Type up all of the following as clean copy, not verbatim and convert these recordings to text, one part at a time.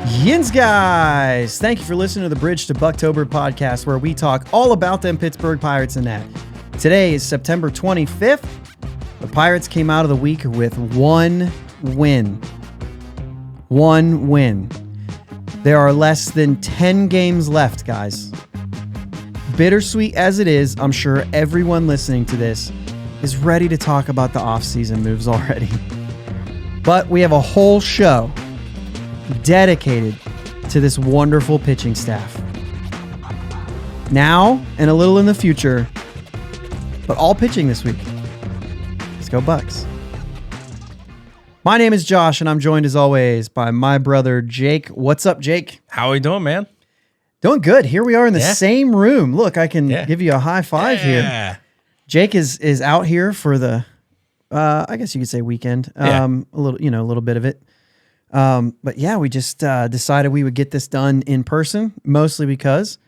Yins, guys! Thank you for listening to the Bridge to Buctober podcast, where we talk all about them Pittsburgh Pirates and that. Today is September 25th. The Pirates came out of the week with one win. One win. There are less than 10 games left, guys. Bittersweet as it is, I'm sure everyone listening to this is ready to talk about the offseason moves already. But we have a whole show dedicated to this wonderful pitching staff. Now and a little in the future, but all pitching this week. Let's go Bucs. My name is Josh, and I'm joined as always by my brother Jake. What's up, Jake? How are we doing, man? Doing good. Here we are in the same room. Look, I can give you a high five here. Jake is out here for the, I guess you could say weekend. A little bit of it. But yeah, we just decided we would get this done in person, mostly because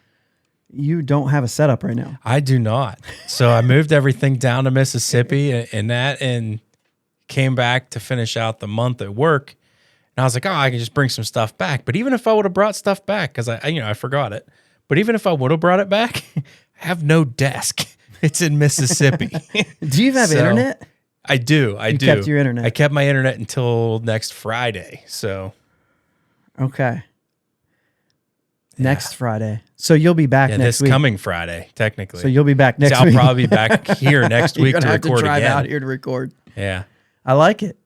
you don't have a setup right now. I do not. So I moved everything down to Mississippi and came back to finish out the month at work. And I was like, oh, I can just bring some stuff back. But even if I would have brought stuff back, because I forgot it. But even if I would have brought it back, I have no desk. It's in Mississippi. Do you have internet? I do. You kept your internet. I kept my internet until next Friday. So, okay. Next Friday. So you'll be back next week. This coming Friday, technically. So you'll be back next week. I'll probably be back here next week to record again. You're gonna have to drive out here to record. Yeah. I like it.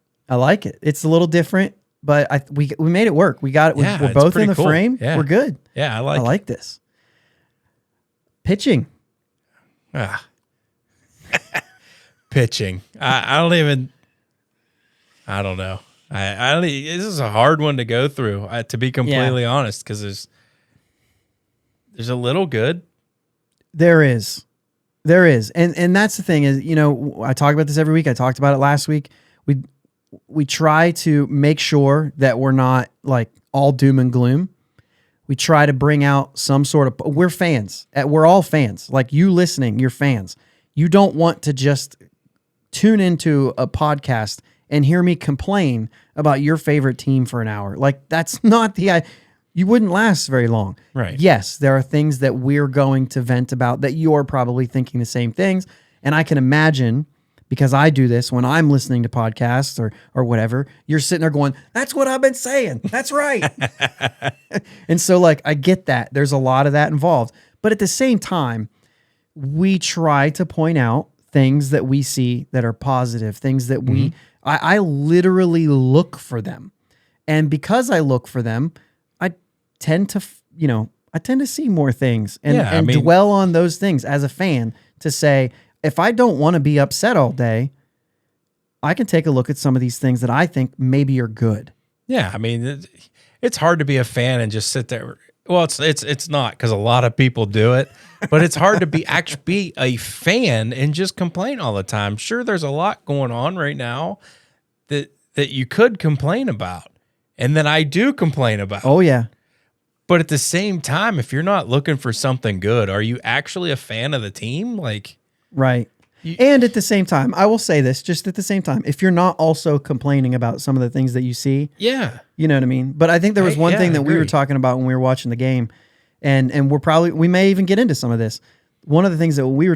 It's a little different, but we made it work. We got it. We're both in the frame. Yeah. We're good. Yeah, I like this. Pitching. Pitching. I don't know. This is a hard one to go through, to be completely honest, because there's a little good. There is. And that's the thing is, I talk about this every week. I talked about it last week. We try to make sure that we're not like all doom and gloom. We try to bring out some sort of, we're fans. We're all fans. Like you listening, you're fans. You don't want to just tune into a podcast and hear me complain about your favorite team for an hour. Like that's not you wouldn't last very long. Right. Yes, there are things that we're going to vent about that you're probably thinking the same things. And I can imagine, because I do this when I'm listening to podcasts or whatever, you're sitting there going, that's what I've been saying. That's right. And so like, I get that. There's a lot of that involved. But at the same time, we try to point out things that we see that are positive, things that I literally look for them. And because I look for them, I tend to see more things and dwell on those things as a fan to say, if I don't want to be upset all day, I can take a look at some of these things that I think maybe are good. Yeah. I mean, it's hard to be a fan and just sit there. Well, it's not, because a lot of people do it, but it's hard to be a fan and just complain all the time. Sure, there's a lot going on right now that you could complain about, and that I do complain about. Oh yeah. But at the same time, if you're not looking for something good, are you actually a fan of the team? Like, right. And at the same time, I will say this, just at the same time, if you're not also complaining about some of the things that you see, you know what I mean? But I think there was one thing that we were talking about when we were watching the game, and we may even get into some of this. One of the things that we were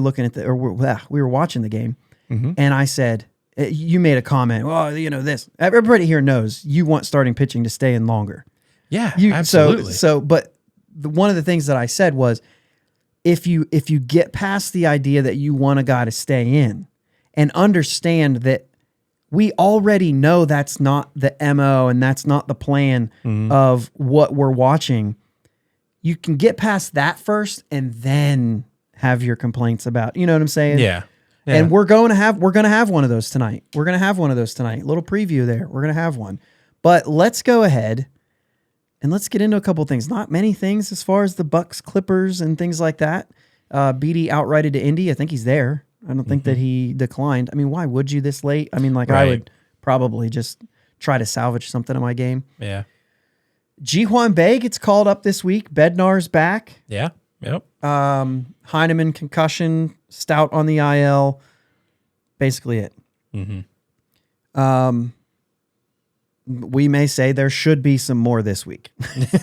looking at we were watching the game, and I said, you made a comment, well, this. Everybody here knows you want starting pitching to stay in longer. Yeah, absolutely. But one of the things that I said was, if you get past the idea that you want a guy to stay in and understand that we already know that's not the MO and that's not the plan of what we're watching, you can get past that first and then have your complaints about, you know what I'm saying? Yeah. And we're going to have one of those tonight. We're going to have one of those tonight. Little preview there. We're going to have one. But let's go ahead and let's get into a couple of things. Not many things as far as the Bucs, Clippers, and things like that. BD outrighted to Indy. I think he's there. I don't think that he declined. I mean, why would you this late? I mean, I would probably just try to salvage something in my game. Yeah. Johan gets called up this week. Bednar's back. Yeah. Yep. Heineman concussion. Stout on the IL. Basically it. we may say there should be some more this week.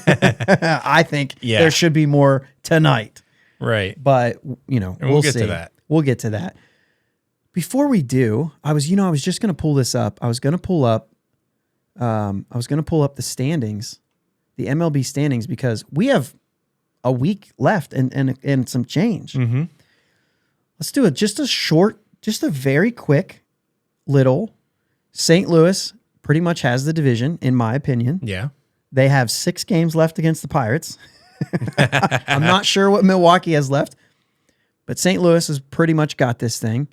I think there should be more tonight. Right. But, we'll get see. to that. We'll get to that. Before we do, I was just going to pull this up. I was going to pull up the standings, the MLB standings, because we have a week left and some change. Mm-hmm. Let's do it. Just a very quick little. St. Louis pretty much has the division, in my opinion. Yeah. They have 6 games left against the Pirates. I'm not sure what Milwaukee has left, but St. Louis has pretty much got this thing.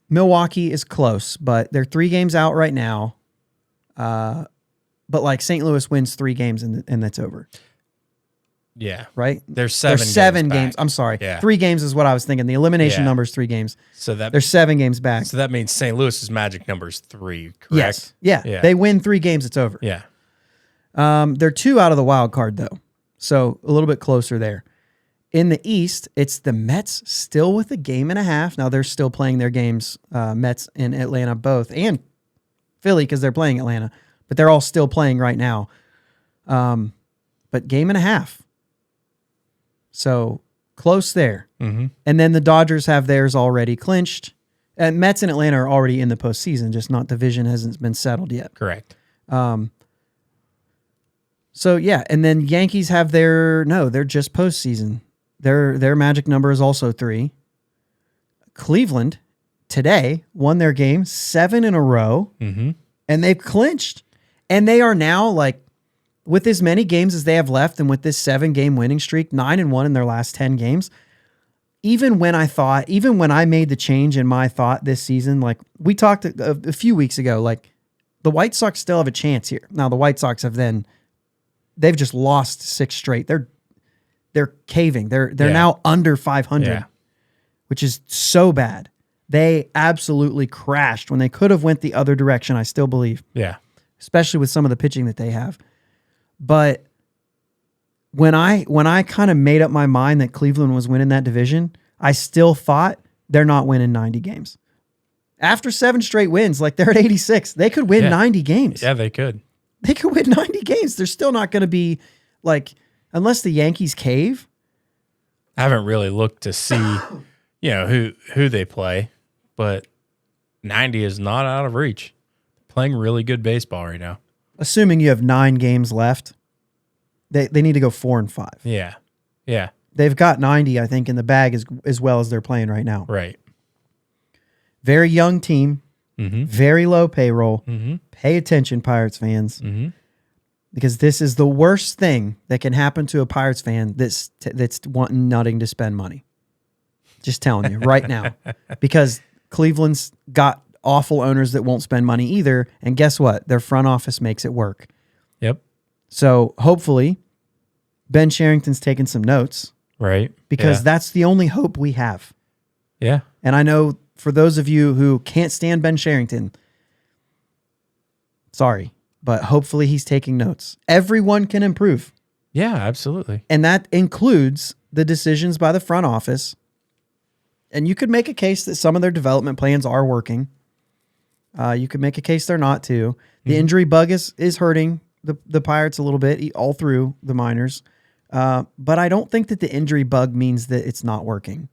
Milwaukee is close, but they're 3 games out right now. But like St. Louis wins 3 games and that's over. Yeah. Right? There's 7 There's 7 games. games. I'm sorry. Yeah. 3 games is what I was thinking. The elimination number is 3 games. So there's 7 games back. So that means St. Louis's magic number is 3, correct? Yes. Yeah. They win 3 games, it's over. Yeah. They're 2 out of the wild card though. So a little bit closer there. In the East, it's the Mets still with a game and a half. Now they're still playing their games, Mets and Atlanta both, and Philly because they're playing Atlanta, but they're all still playing right now. But game and a half. So close there. Mm-hmm. And then the Dodgers have theirs already clinched. And Mets and Atlanta are already in the postseason, just not division hasn't been settled yet. Correct. So yeah, and then Yankees have they're just postseason. Their magic number is also 3. Cleveland today won their game 7 in a row, and they've clinched. And they are now like, with as many games as they have left, and with this 7-game winning streak, 9-1 in their last 10 games. Even when I made the change in my thought this season, like we talked a few weeks ago, like the White Sox still have a chance here. Now the White Sox they've just lost 6 straight. They're caving. They're now under 500, which is so bad. They absolutely crashed when they could have went the other direction. I still believe, especially with some of the pitching that they have. But when I kind of made up my mind that Cleveland was winning that division, I still thought they're not winning 90 games. After 7 straight wins, like they're at 86, they could win 90 games. Yeah, they could. They could win 90 games. They're still not going to be like, unless the Yankees cave. I haven't really looked to see, who they play, but 90 is not out of reach. Playing really good baseball right now. Assuming you have 9 games left, they need to go 4-5. Yeah. Yeah. They've got 90, I think, in the bag as well as they're playing right now. Right. Very young team, very low payroll. Mm-hmm. Pay attention, Pirates fans, because this is the worst thing that can happen to a Pirates fan that's nutting to spend money. Just telling you right now, because Cleveland's got awful owners that won't spend money either, and guess what? Their front office makes it work. Yep. So hopefully, Ben Sherrington's taking some notes, right? Because that's the only hope we have. Yeah. And I know for those of you who can't stand Ben Sherrington, sorry, but hopefully he's taking notes. Everyone can improve. Yeah, absolutely. And that includes the decisions by the front office. And you could make a case that some of their development plans are working. You could make a case they're not too. The injury bug is hurting the Pirates a little bit all through the minors. But I don't think that the injury bug means that it's not working.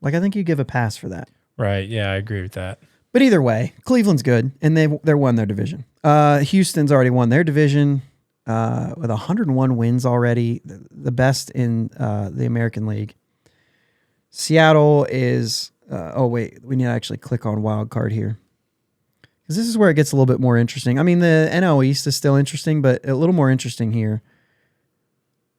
Like, I think you give a pass for that. Right. Yeah, I agree with that. But either way, Cleveland's good, and they're won their division. Houston's already won their division with 101 wins already, the best in the American League. Seattle is... we need to actually click on wild card here, because this is where it gets a little bit more interesting. I mean, the NL East is still interesting, but a little more interesting here.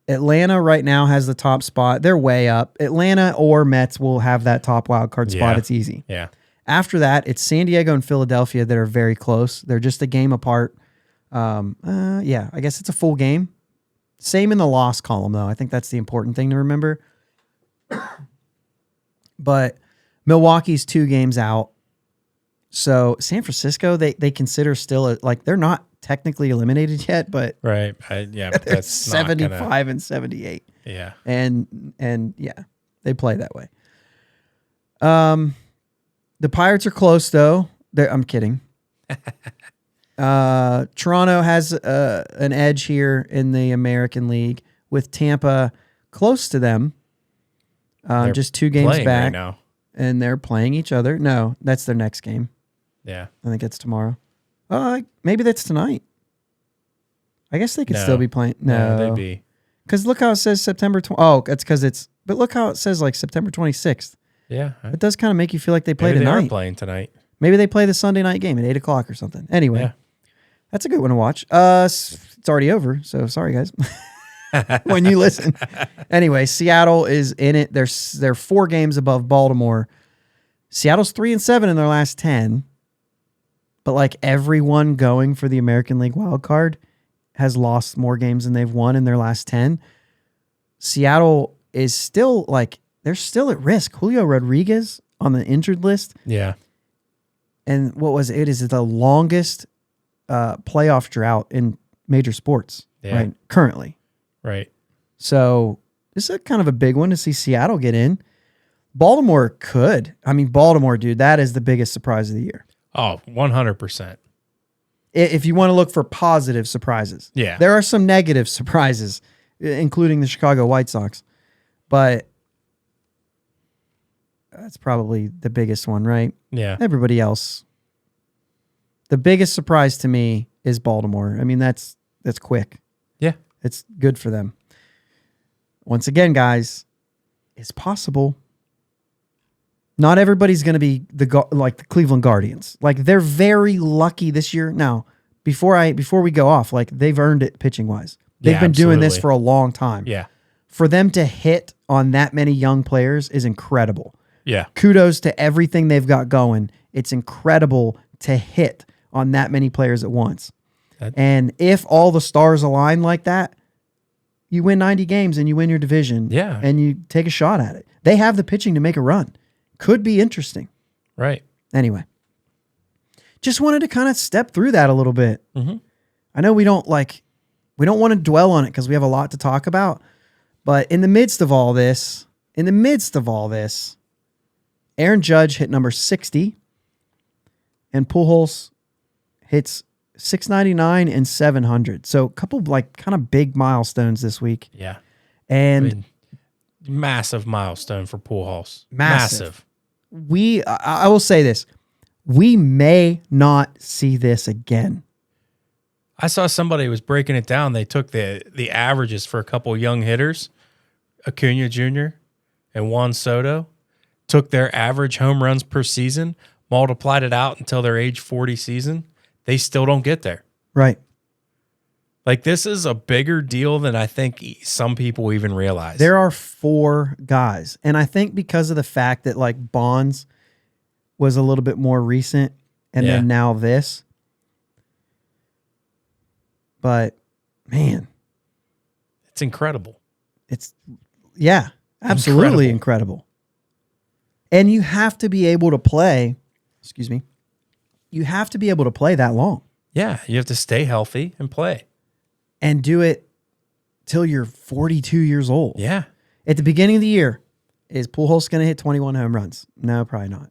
Atlanta right now has the top spot. They're way up. Atlanta or Mets will have that top wild card spot. It's easy. Yeah. After that, it's San Diego and Philadelphia that are very close. They're just a game apart. I guess it's a full game. Same in the loss column, though. I think that's the important thing to remember. But Milwaukee's 2 games out. So San Francisco, they consider still they're not technically eliminated yet, but right, they're 75 and 78. Yeah, and yeah, they play that way. The Pirates are close though. I'm kidding. Toronto has an edge here in the American League with Tampa close to them. Just 2 games playing back right now. And they're playing each other. No, that's their next game. Yeah. I think it's tomorrow. Maybe that's tonight. I guess they could still be playing. No, they'd be. Because look how it says September 20. Oh, that's because it's. But look how it says like September 26th. Yeah. It does kind of make you feel like they play Maybe tonight. They are playing tonight. Maybe they play the Sunday night game at 8 o'clock or something. Anyway, Yeah. That's a good one to watch. It's already over, so sorry guys. When you listen. Anyway, Seattle is in it. They're 4 games above Baltimore. Seattle's 3-7 in their last 10. But like everyone going for the American League wild card has lost more games than they've won in their last 10. Seattle is still they're still at risk. Julio Rodriguez on the injured list. Yeah. And what was it? It is the longest playoff drought in major sports right currently. Right. So this is kind of a big one to see Seattle get in. Baltimore could. I mean, Baltimore, dude, that is the biggest surprise of the year. Oh, 100%. If you want to look for positive surprises. Yeah. There are some negative surprises, including the Chicago White Sox. But that's probably the biggest one, right? Yeah. Everybody else. The biggest surprise to me is Baltimore. I mean, that's quick. Yeah. It's good for them. Once again, guys, it's possible. Not everybody's going to be the Cleveland Guardians. Like they're very lucky this year. Now, before we go off, like they've earned it pitching wise. They've been doing this for a long time. Yeah. For them to hit on that many young players is incredible. Yeah. Kudos to everything they've got going. It's incredible to hit on that many players at once. And if all the stars align like that, you win 90 games and you win your division. Yeah. And you take a shot at it. They have the pitching to make a run. Could be interesting. Right. Anyway, just wanted to kind of step through that a little bit. Mm-hmm. I know we don't want to dwell on it because we have a lot to talk about. But in the midst of all this, Aaron Judge hit number 60, and Pujols hits 699 and 700. So a couple kind of big milestones this week. Yeah. And massive milestone for Pujols. Massive. I will say this. We may not see this again. I saw somebody was breaking it down. They took the averages for a couple young hitters, Acuna Jr. and Juan Soto, took their average home runs per season, multiplied it out until their age 40 season. They still don't get there. Right. Like this is a bigger deal than I think some people even realize. There are 4 guys. And I think because of the fact that Bonds was a little bit more recent and then now this. But man, it's incredible. It's absolutely incredible. And you have to be able to play, you have to be able to play that long. Yeah, you have to stay healthy and play. And do it till you're 42 years old. Yeah. At the beginning of the year, is Pujols going to hit 21 home runs? No, probably not.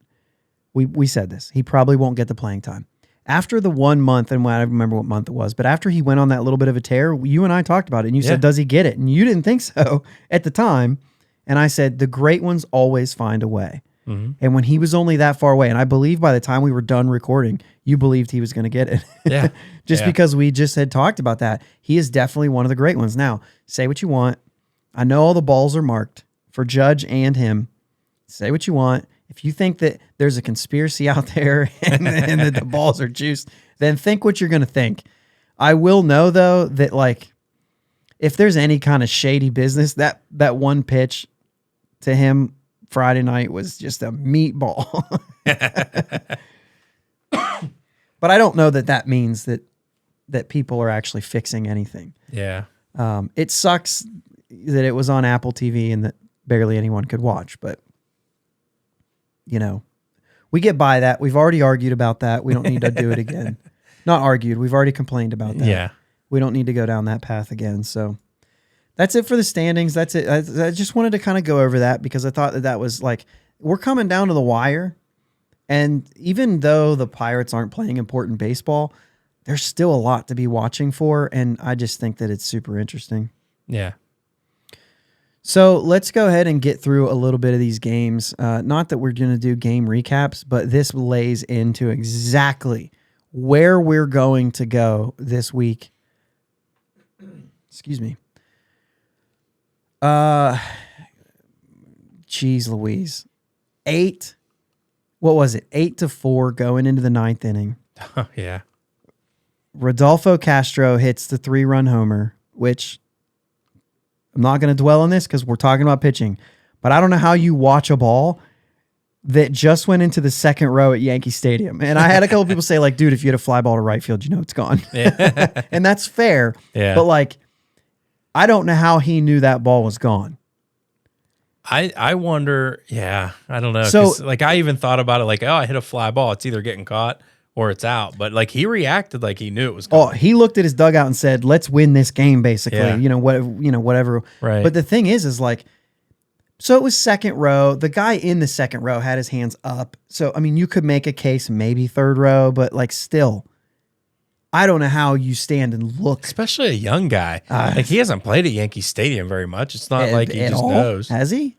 We said this. He probably won't get the playing time. After the 1 month, and I don't remember what month it was, but after he went on that little bit of a tear, you and I talked about it, and you said, does he get it? And you didn't think so at the time. And I said, the great ones always find a way. Mm-hmm. And when he was only that far away, and I believe by the time we were done recording, you believed he was going to get it. Yeah. Because we just had talked about that. He is definitely one of the great ones. Now, say what you want. I know all the balls are marked for Judge and him. Say what you want. If you think that there's a conspiracy out there and that the balls are juiced, then think what you're going to think. I will know, though, that if there's any kind of shady business, that one pitch to him Friday night was just a meatball. But I don't know that means that people are actually fixing anything. Yeah. It sucks that it was on Apple TV and that barely anyone could watch, but we get by that. We've already argued about that. We don't need to do it again. Not argued. We've already complained about that. Yeah. We don't need to go down that path again. So that's it for the standings. That's it. I just wanted to kind of go over that because I thought that was we're coming down to the wire. And even though the Pirates aren't playing important baseball, there's still a lot to be watching for, and I just think that it's super interesting. Yeah. So let's go ahead and get through a little bit of these games. Not that we're going to do game recaps, but this lays into exactly where we're going to go this week. Excuse me. Jeez Louise. 8-4 going into the 9th inning. Oh, yeah. Rodolfo Castro hits the 3-run homer, which I'm not going to dwell on this because we're talking about pitching, but I don't know how you watch a ball that just went into the second row at Yankee Stadium. And I had a couple people say, like, dude, if you had a fly ball to right field, it's gone. Yeah. And that's fair. Yeah. But, like, I don't know how he knew that ball was gone. I wonder, yeah, I don't know. So, like, I even thought about it, like, oh, I hit a fly ball. It's either getting caught or it's out. But, like, he reacted like he knew it was gone. Oh, he looked at his dugout and said, let's win this game, basically. Yeah. Whatever. Right. But the thing is like, so it was second row. The guy in the second row had his hands up. So, I mean, you could make a case maybe third row, but, like, still, I don't know how you stand and look. Especially a young guy. Like, he hasn't played at Yankee Stadium very much. It's not like he just knows. Has he?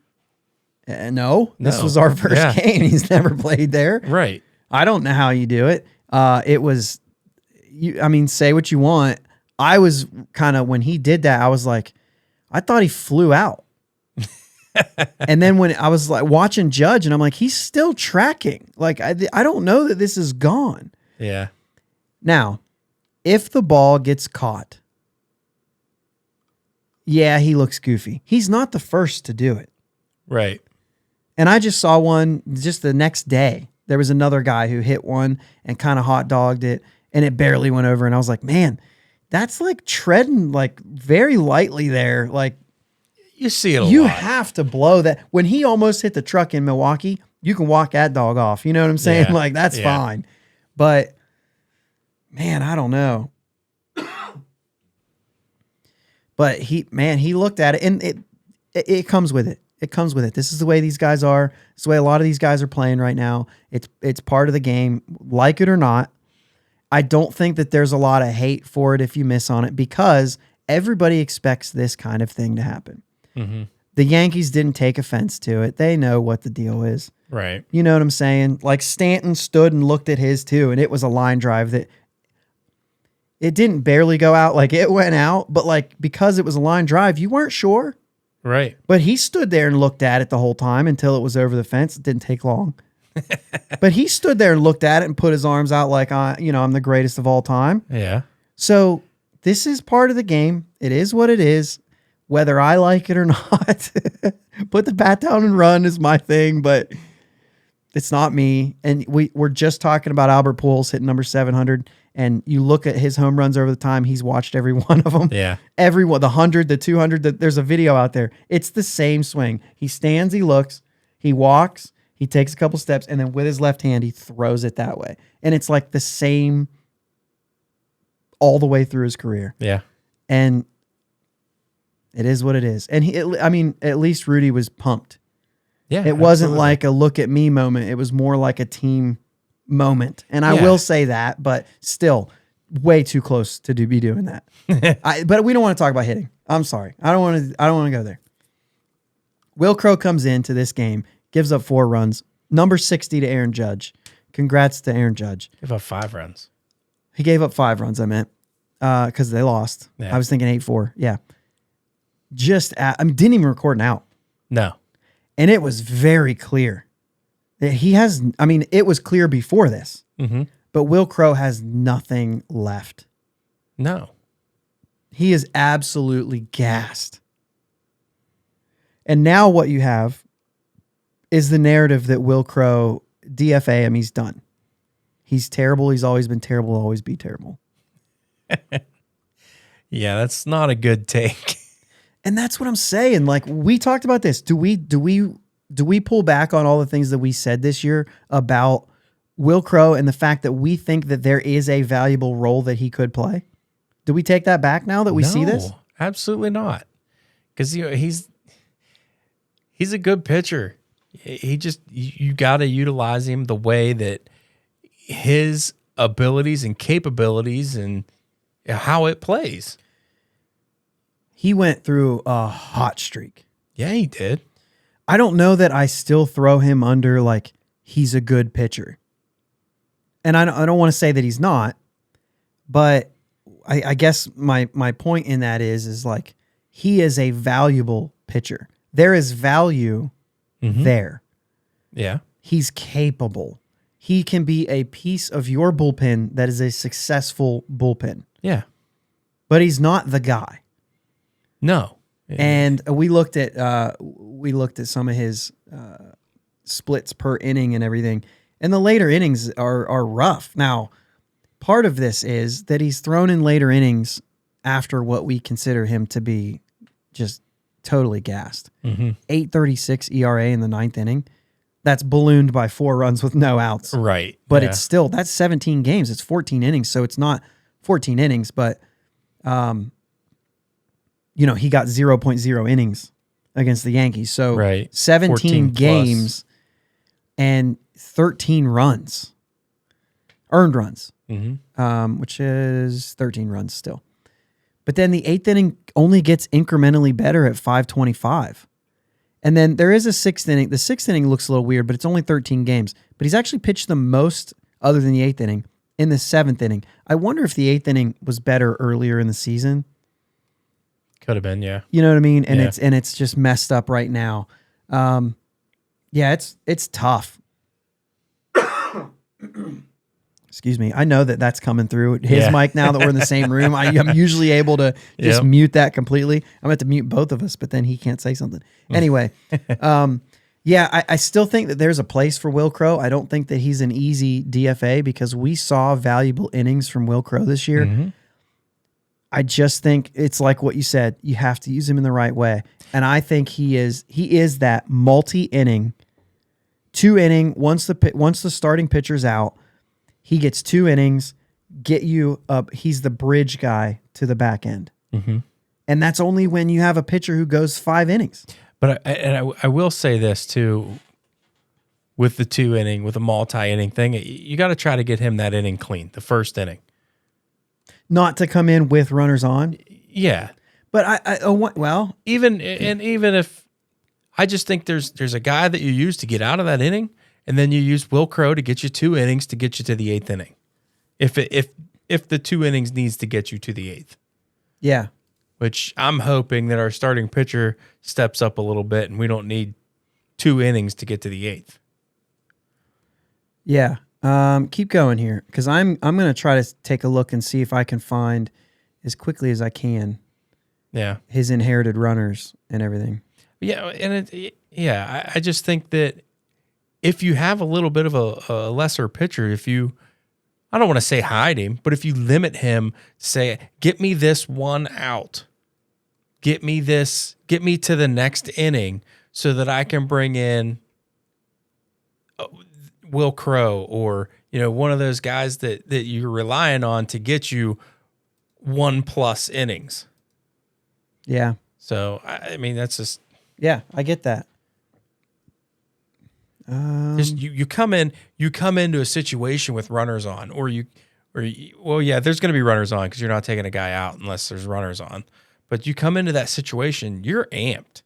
No. This was our first game. He's never played there. Right. I don't know how you do it. It was, say what you want. I was kind of, when he did that, I was like, I thought he flew out. And then when I was like watching Judge and I'm like, he's still tracking. Like, I don't know that this is gone. Yeah. Now, if the ball gets caught, yeah, he looks goofy. He's not the first to do it. Right. And I just saw one just the next day. There was another guy who hit one and kind of hot dogged it, and it barely went over. And I was like, man, that's like treading like very lightly there. Like, you see it a you lot. have to blow that. When he almost hit the truck in Milwaukee, you can walk that dog off. You know what I'm saying? Yeah. Like, that's fine. But man, I don't know. But he looked at it, and it comes with it. It comes with it. This is the way these guys are. It's the way a lot of these guys are playing right now. It's part of the game, like it or not. I don't think that there's a lot of hate for it if you miss on it, because everybody expects this kind of thing to happen. Mm-hmm. The Yankees didn't take offense to it. They know what the deal is. Right. You know what I'm saying? Like, Stanton stood and looked at his too, and it was a line drive that it didn't barely go out. Like, it went out, but like, because it was a line drive, you weren't sure. Right. But he stood there and looked at it the whole time until it was over the fence. It didn't take long. But he stood there and looked at it and put his arms out like, I'm the greatest of all time. Yeah. So this is part of the game. It is what it is, whether I like it or not. Put the bat down and run is my thing, but it's not me. And we're just talking about Albert Pujols hitting number 700. And you look at his home runs over the time, he's watched every one of them. Yeah. Every one, the 100, the 200, there's a video out there. It's the same swing. He stands, he looks, he walks, he takes a couple steps, and then with his left hand, he throws it that way. And it's like the same all the way through his career. Yeah. And it is what it is. And at least Rudy was pumped. Yeah. It wasn't like a look at me moment. It was more like a team moment. And I will say that, but still way too close to be doing that. But we don't want to talk about hitting. I'm sorry. I don't want to go there. Will Crow comes into this game, gives up 4 runs, number 60 to Aaron Judge. Congrats to Aaron Judge. Give up 5 runs. He gave up 5 runs, I meant, because they lost. Yeah. I was thinking 8-4. Yeah. Didn't even record an out. No. And it was very clear that it was clear before this, but Will Crow has nothing left. No. He is absolutely gassed. And now what you have is the narrative that Will Crow, DFA him, he's done. He's terrible. He's always been terrible. Will always be terrible. Yeah, that's not a good take. And that's what I'm saying. Like, we talked about this. Do we pull back on all the things that we said this year about Will Crow and the fact that we think that there is a valuable role that he could play? Do we take that back now that we see this? Absolutely not. Because he's a good pitcher. You got to utilize him the way that his abilities and capabilities and how it plays. He went through a hot streak. Yeah, he did. I don't know that I still throw him under like he's a good pitcher. And I don't want to say that he's not, but I guess my point in that is like he is a valuable pitcher. There is value there. Yeah. He's capable. He can be a piece of your bullpen that is a successful bullpen. Yeah. But he's not the guy. No. And we looked at some of his splits per inning and everything, and the later innings are rough. Now, part of this is that he's thrown in later innings after what we consider him to be just totally gassed. 8.36 ERA in the ninth inning. That's ballooned by 4 runs with no outs. Right. But it's still, that's 17 games. It's 14 innings. So it's not 14 innings, but, he got 0.0 innings against the Yankees. So 17 games and 13 runs, earned runs, which is 13 runs still. But then the eighth inning only gets incrementally better at 5.25. And then there is a sixth inning. The sixth inning looks a little weird, but it's only 13 games. But he's actually pitched the most, other than the eighth inning, in the seventh inning. I wonder if the eighth inning was better earlier in the season. Could have been, yeah. You know what I mean? And it's just messed up right now. It's tough. Excuse me. I know that that's coming through his mic now that we're in the same room. I'm usually able to just mute that completely. I'm going to mute both of us, but then he can't say something. Anyway, I still think that there's a place for Will Crow. I don't think that he's an easy DFA because we saw valuable innings from Will Crow this year. I just think it's like what you said. You have to use him in the right way. And I think he is that multi-inning, 2 inning, once the starting pitcher's out, he gets 2 innings, get you up. He's the bridge guy to the back end. And that's only when you have a pitcher who goes 5 innings. But I will say this too, with the 2 inning, with a multi-inning thing, you got to try to get him that inning clean, the first inning. Not to come in with runners on. Yeah. But even if I just think there's a guy that you use to get out of that inning, and then you use Will Crow to get you 2 innings to get you to the 8th inning. If the 2 innings needs to get you to the 8th. Yeah. Which I'm hoping that our starting pitcher steps up a little bit and we don't need 2 innings to get to the 8th. Yeah. Keep going here because I'm going to try to take a look and see if I can find as quickly as I can. Yeah. His inherited runners and everything. Yeah. And I just think that if you have a little bit of a lesser pitcher, I don't want to say hide him, but if you limit him, say, get me this 1 out, get me to the next inning so that I can bring in Will Crow or, one of those guys that you're relying on to get you 1+ innings. Yeah. So, I mean, that's just. Yeah, I get that. Just you come into a situation with runners on, there's going to be runners on because you're not taking a guy out unless there's runners on. But you come into that situation, you're amped,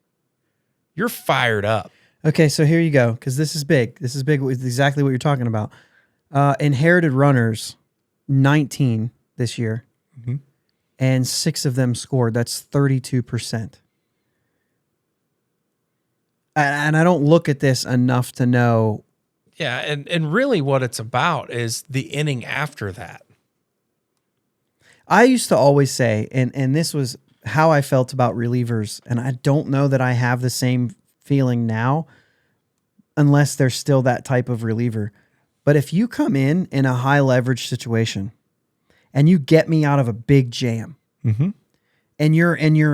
you're fired up. Okay, so here you go because this is big. This is big. It's exactly what you're talking about. Inherited runners, 19 this year, and 6 of them scored. That's 32%. And I don't look at this enough to know. Yeah, and really what it's about is the inning after that. I used to always say, and this was how I felt about relievers, and I don't know that I have the same feeling now unless there's still that type of reliever. But if you come in a high leverage situation and you get me out of a big jam and your energy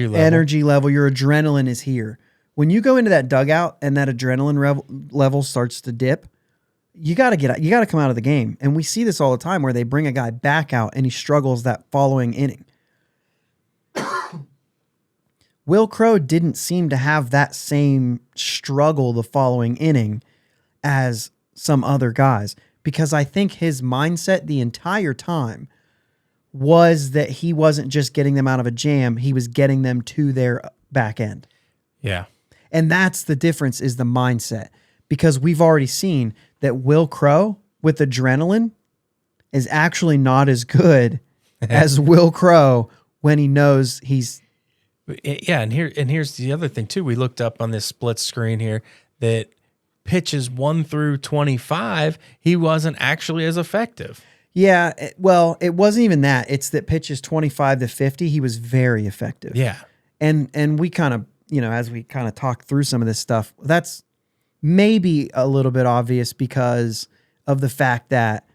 level, your adrenaline is here. When you go into that dugout and that adrenaline level starts to dip, you got to come out of the game. And we see this all the time where they bring a guy back out and he struggles that following inning. Will Crow didn't seem to have that same struggle the following inning as some other guys, because I think his mindset the entire time was that he wasn't just getting them out of a jam, he was getting them to their back end. Yeah. And that's the difference, is the mindset. Because we've already seen that Will Crow with adrenaline is actually not as good as Will Crow when he knows he's... Yeah, and here's the other thing too. We looked up on this split screen here that pitches 1 through 25, he wasn't actually as effective. Yeah, well, it wasn't even that. It's that pitches 25 to 50, he was very effective. Yeah. And we kind of, as we kind of talk through some of this stuff, that's maybe a little bit obvious because of the fact that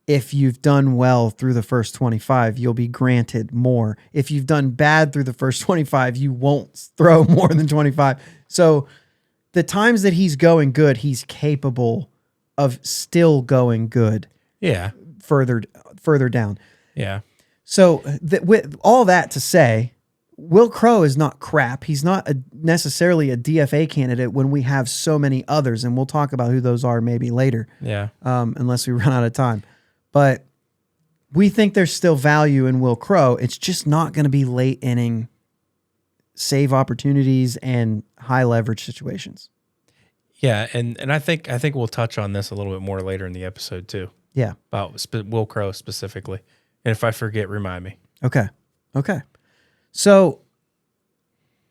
if you've done well through the first 25, you'll be granted more. If you've done bad through the first 25, you won't throw more than 25. So the times that he's going good, he's capable of still going good. Yeah. Further down. Yeah. So with all that to say, Will Crow is not crap. He's not necessarily a DFA candidate when we have so many others, and we'll talk about who those are maybe later. Yeah. Unless we run out of time. But we think there's still value in Will Crow. It's just not going to be late inning save opportunities and high leverage situations. Yeah, and I think we'll touch on this a little bit more later in the episode too. Yeah. About Will Crow specifically. And if I forget, remind me. Okay. So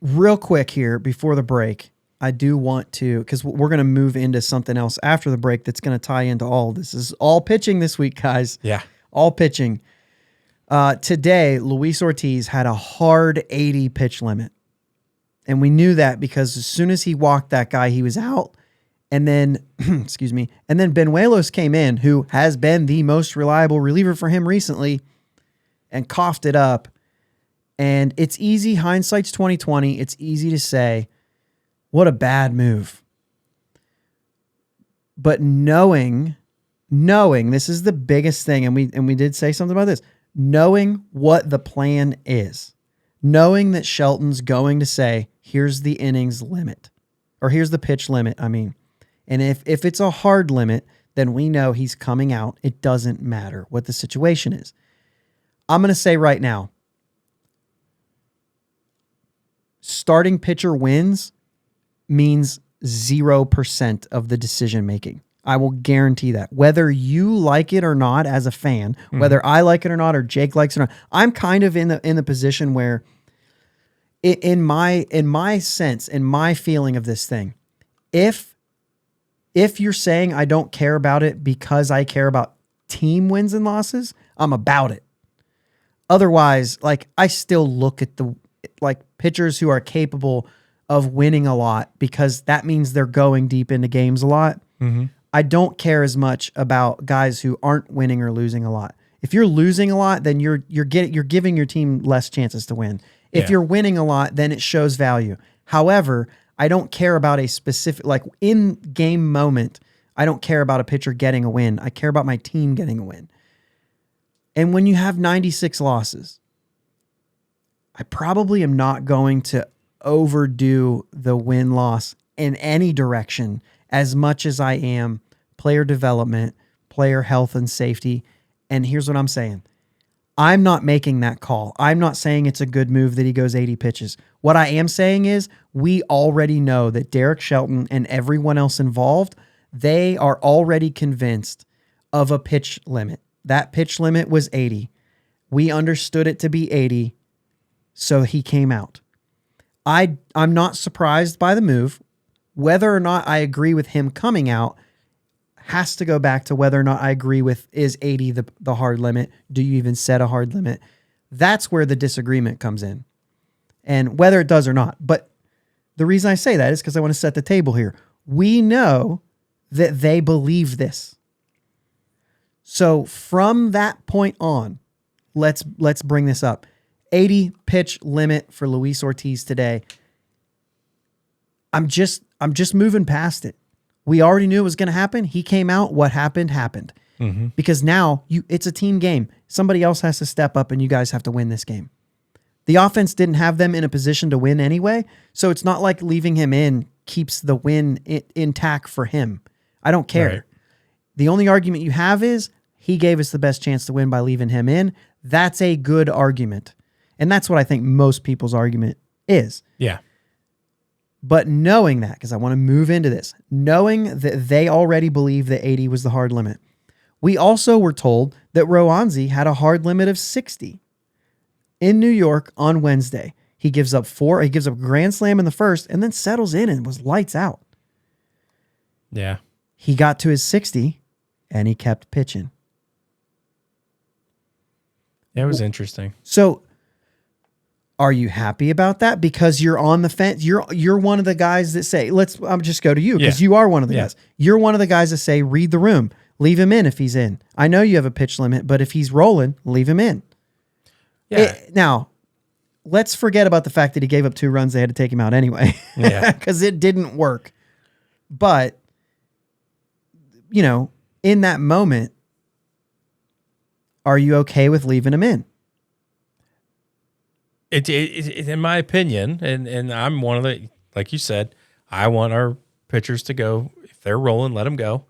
real quick here before the break, I do want to, because we're going to move into something else after the break that's going to tie into all of this. This is all pitching this week, guys. Yeah. All pitching. Today, Luis Ortiz had a hard 80 pitch limit. And we knew that because as soon as he walked that guy, he was out. And then, excuse me, and then Benuelos came in, who has been the most reliable reliever for him recently, and coughed it up. And it's easy. Hindsight's 20/20. It's easy to say, what a bad move. But knowing this is the biggest thing, and we did say something about this, knowing what the plan is, knowing that Shelton's going to say, here's the innings limit, or here's the pitch limit, I mean. And if it's a hard limit, then we know he's coming out. It doesn't matter what the situation is. I'm going to say right now, starting pitcher wins means 0% of the decision making. I will guarantee that. Whether you like it or not as a fan, whether I like it or not, or Jake likes it or not, I'm kind of in the position where in my sense, in my feeling of this thing, if you're saying I don't care about it because I care about team wins and losses, I'm about it. Otherwise, I still look at the pitchers who are capable of winning a lot because that means they're going deep into games a lot. Mm-hmm. I don't care as much about guys who aren't winning or losing a lot. If you're losing a lot, then you're giving your team less chances to win. If you're winning a lot, then it shows value. However, I don't care about a specific, in-game moment, I don't care about a pitcher getting a win. I care about my team getting a win. And when you have 96 losses, I probably am not going to overdo the win-loss in any direction as much as I am player development, player health and safety. And here's what I'm saying. I'm not making that call. I'm not saying it's a good move that he goes 80 pitches. What I am saying is we already know that Derek Shelton and everyone else involved, they are already convinced of a pitch limit. That pitch limit was 80. We understood it to be 80, so he came out. I'm not surprised by the move. Whether or not I agree with him coming out has to go back to whether or not I agree with, is 80 the hard limit? Do you even set a hard limit? That's where the disagreement comes in. And whether it does or not. But the reason I say that is because I want to set the table here. We know that they believe this. So from that point on, let's bring this up. 80 pitch limit for Luis Ortiz today. I'm just moving past it. We already knew it was going to happen. He came out. What happened, happened. Mm-hmm. Because now it's a team game. Somebody else has to step up and you guys have to win this game. The offense didn't have them in a position to win anyway, so it's not like leaving him in keeps the win intact for him. I don't care. Right. The only argument you have is he gave us the best chance to win by leaving him in. That's a good argument. And that's what I think most people's argument is. Yeah. But knowing that, because I want to move into this, knowing that they already believe that 80 was the hard limit, we also were told that Roanzi had a hard limit of 60 in New York on Wednesday. He gives up 4. He gives up a grand slam in the first and then settles in and was lights out. Yeah. He got to his 60 and he kept pitching. It was interesting. So are you happy about that? Because you're on the fence. You're one of the guys that say, I'll just go to you because you are one of the guys. You're one of the guys that say, read the room. Leave him in if he's in. I know you have a pitch limit, but if he's rolling, leave him in. Yeah. Now, let's forget about the fact that he gave up 2 runs. They had to take him out anyway. Yeah. Because it didn't work. But, in that moment, are you okay with leaving him in? It in my opinion, and I'm one of the, like you said, I want our pitchers to go. If they're rolling, let them go.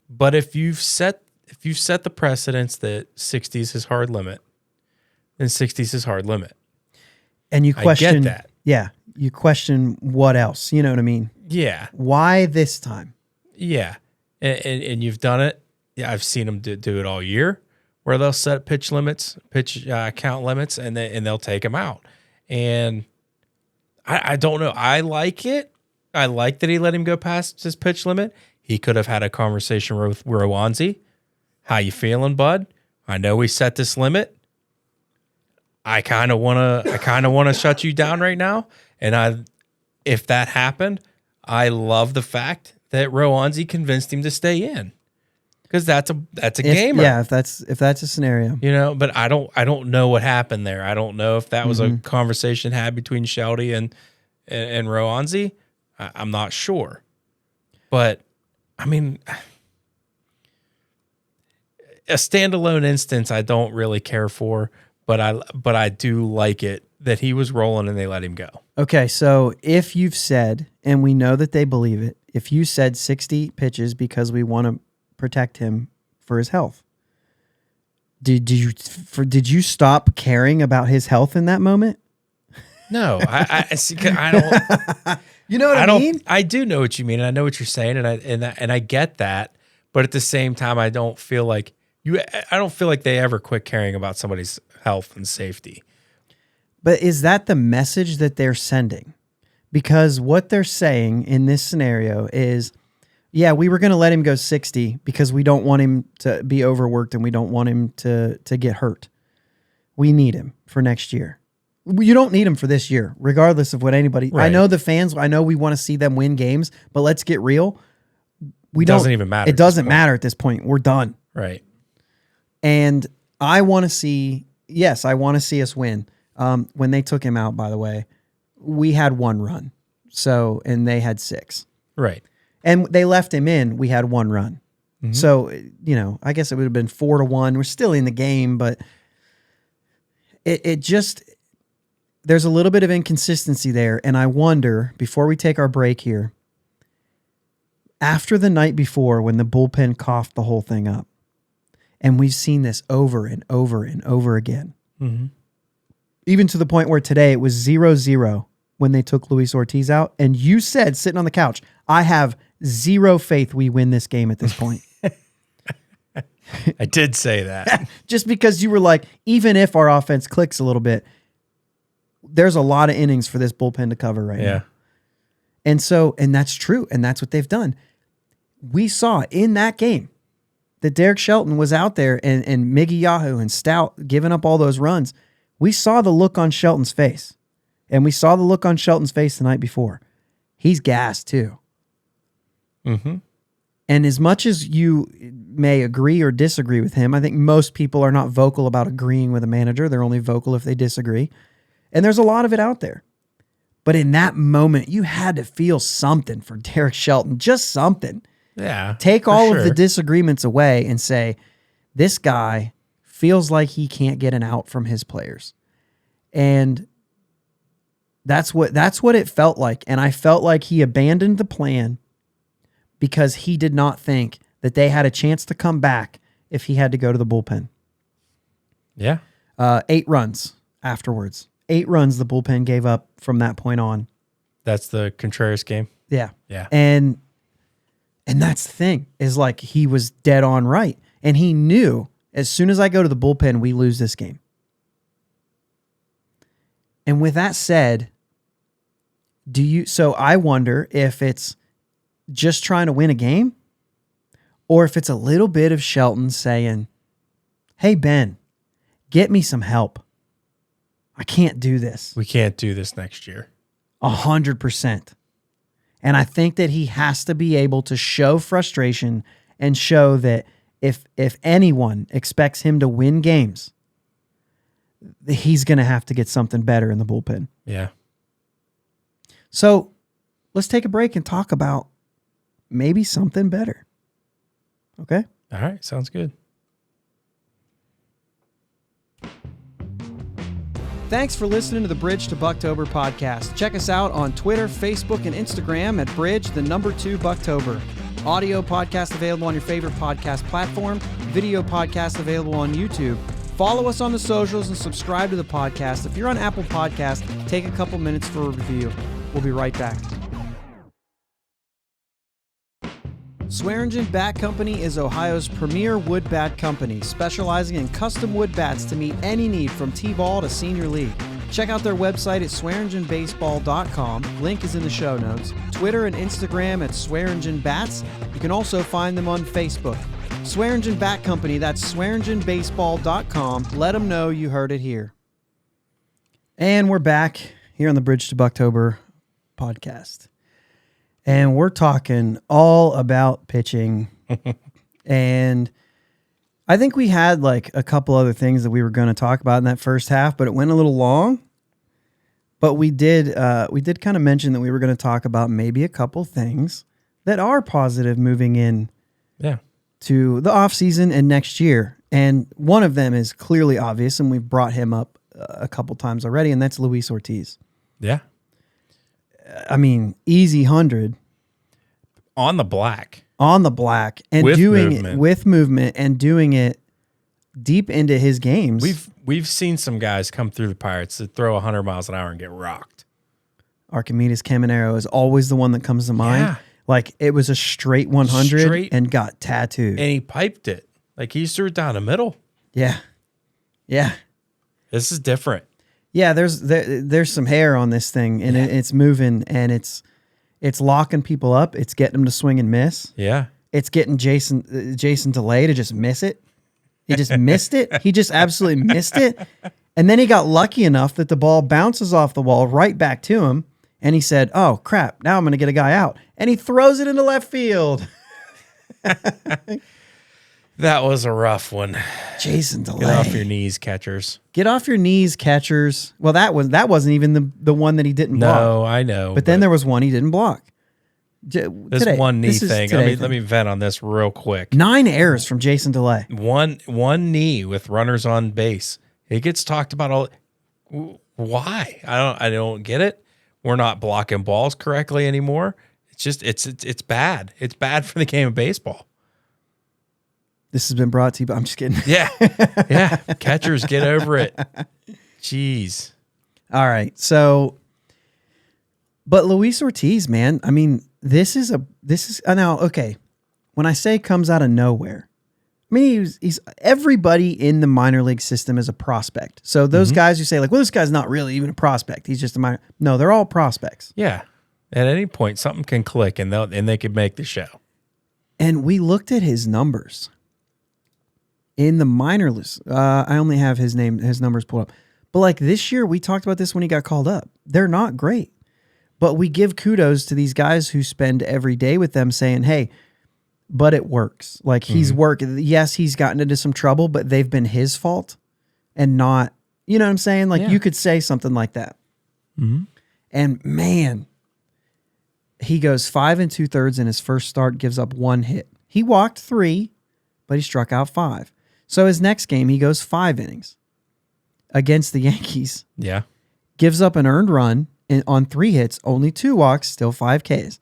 But if you've set the precedence that 60 is his hard limit, then 60 is his hard limit. And you question I get that. Yeah. You question what else. You know what I mean? Yeah. Why this time? Yeah. And you've done it. Yeah, I've seen them do it all year, where they'll set pitch limits, count limits, and they'll take them out. And I don't know. I like it. I like that he let him go past his pitch limit. He could have had a conversation with Roanzi. How you feeling, bud? I know we set this limit. I kind of want to shut you down right now. And if that happened, I love the fact that Roanzi convinced him to stay in. Because that's a gamer. Yeah, if that's a scenario. But I don't know what happened there. I don't know if that was a conversation had between Shelty and Roanzi. I'm not sure. But I mean, a standalone instance I don't really care for, but I do like it that he was rolling and they let him go. Okay, so if you've said, and we know that they believe it, if you said 60 pitches because we want to protect him for his health, did you stop caring about his health in that moment? No, I don't. You know what I mean? I do know what you mean, and I know what you're saying, and I get that. But at the same time, I don't feel like they ever quit caring about somebody's health and safety. But is that the message that they're sending? Because what they're saying in this scenario is, yeah, we were going to let him go 60 because we don't want him to be overworked and we don't want him to get hurt. We need him for next year. You don't need him for this year, regardless of what anybody. Right. I know the fans. I know we want to see them win games, but let's get real. It doesn't even matter. It doesn't matter at this point. We're done. Right. And I want to see. Yes, I want to see us win. When they took him out, by the way, we had 1 run. And they had 6. Right. And they left him in. We had 1 run. Mm-hmm. So, I guess it would have been 4-1. We're still in the game, but it just, there's a little bit of inconsistency there. And I wonder, before we take our break here, after the night before when the bullpen coughed the whole thing up, and we've seen this over and over and over again, even to the point where today it was 0-0 when they took Luis Ortiz out. And you said, sitting on the couch, I have zero faith we win this game at this point. I did say that. Just because you were like, even if our offense clicks a little bit, there's a lot of innings for this bullpen to cover right now. And that's true. And that's what they've done. We saw in that game that Derek Shelton was out there and Miggy Yahoo and Stout giving up all those runs. We saw the look on Shelton's face. And we saw the look on Shelton's face the night before. He's gassed too. Mm-hmm. And as much as you may agree or disagree with him, I think most people are not vocal about agreeing with a manager. They're only vocal if they disagree. And there's a lot of it out there. But in that moment, you had to feel something for Derek Shelton, just something. Yeah. Take all of the disagreements away and say, this guy feels like he can't get an out from his players. And that's what it felt like. And I felt like he abandoned the plan because he did not think that they had a chance to come back if he had to go to the bullpen. Yeah. 8 runs afterwards. 8 runs the bullpen gave up from that point on. That's the Contreras game. Yeah. Yeah. And that's the thing, is like he was dead on right. And he knew as soon as I go to the bullpen, we lose this game. And with that said, so I wonder if it's just trying to win a game or if it's a little bit of Shelton saying, hey, Ben, get me some help. I can't do this. We can't do this next year. 100%. And I think that he has to be able to show frustration and show that if anyone expects him to win games, he's going to have to get something better in the bullpen. Yeah. So let's take a break and talk about maybe something better. Okay? All right. Sounds good. Thanks for listening to the Bridge to Buctober podcast. Check us out on Twitter, Facebook, and Instagram at Bridge2 Buctober. Audio podcast available on your favorite podcast platform. Video podcast available on YouTube. Follow us on the socials and subscribe to the podcast. If you're on Apple Podcasts, take a couple minutes for a review. We'll be right back. Swearingen Bat Company is Ohio's premier wood bat company, specializing in custom wood bats to meet any need from T-ball to senior league. Check out their website at swearingenbaseball.com. Link is in the show notes. Twitter and Instagram at Swearingen Bats. You can also find them on Facebook. Swearingen Bat Company, that's swearingenbaseball.com. Let them know you heard it here. And we're back here on the Bridge to Buctober podcast. And we're talking all about pitching. And I think we had like a couple other things that we were going to talk about in that first half, but it went a little long. But we did kind of mention that we were going to talk about maybe a couple things that are positive moving in to the offseason and next year. And one of them is clearly obvious, and we've brought him up a couple times already, and that's Luis Ortiz. Yeah. I mean, easy 100. On the black. And with doing movement. it with movement and doing it deep into his games. We've seen some guys come through the Pirates that throw 100 miles an hour and get rocked. Archimedes Caminero is always the one that comes to mind. Yeah. Like it was a straight 100 and got tattooed. And he piped it. Like he threw it down the middle. Yeah. Yeah. This is different. Yeah, there's some hair on this thing, and it's moving, and it's locking people up. It's getting them to swing and miss. Yeah. It's getting Jason DeLay to just miss it. He just missed it. He just absolutely missed it. And then he got lucky enough that the ball bounces off the wall right back to him, and he said, oh, crap, now I'm going to get a guy out. And he throws it into left field. That was a rough one. Jason DeLay. Get off your knees, catchers. Get off your knees, catchers. Well, that wasn't even the one that he didn't block. No, I know. But then there was one he didn't block. This one knee thing. Let me vent on this real quick. 9 errors from Jason DeLay. One knee with runners on base. It gets talked about all. Why? I don't get it. We're not blocking balls correctly anymore. It's just it's bad. It's bad for the game of baseball. This has been brought to you by, I'm just kidding. Yeah. Catchers, get over it. Jeez. All right. So, but Luis Ortiz, man, I mean, this is now, okay. When I say comes out of nowhere, I mean, he's everybody in the minor league system is a prospect. So those guys who say like, well, this guy's not really even a prospect. He's just a minor. No, they're all prospects. Yeah. At any point, something can click and they could make the show. And we looked at his numbers. In the minor list, I only have his numbers pulled up. But like this year, we talked about this when he got called up. They're not great. But we give kudos to these guys who spend every day with them saying, hey, but it works. Like he's worked. Yes, he's gotten into some trouble, but they've been his fault and not, you know what I'm saying? Like you could say something like that. Mm-hmm. And man, he goes 5 2/3 in his first start, gives up 1 hit. He walked 3, but he struck out 5. So his next game, he goes 5 innings against the Yankees. Yeah. Gives up an earned run on 3 hits, only 2 walks, still 5 Ks.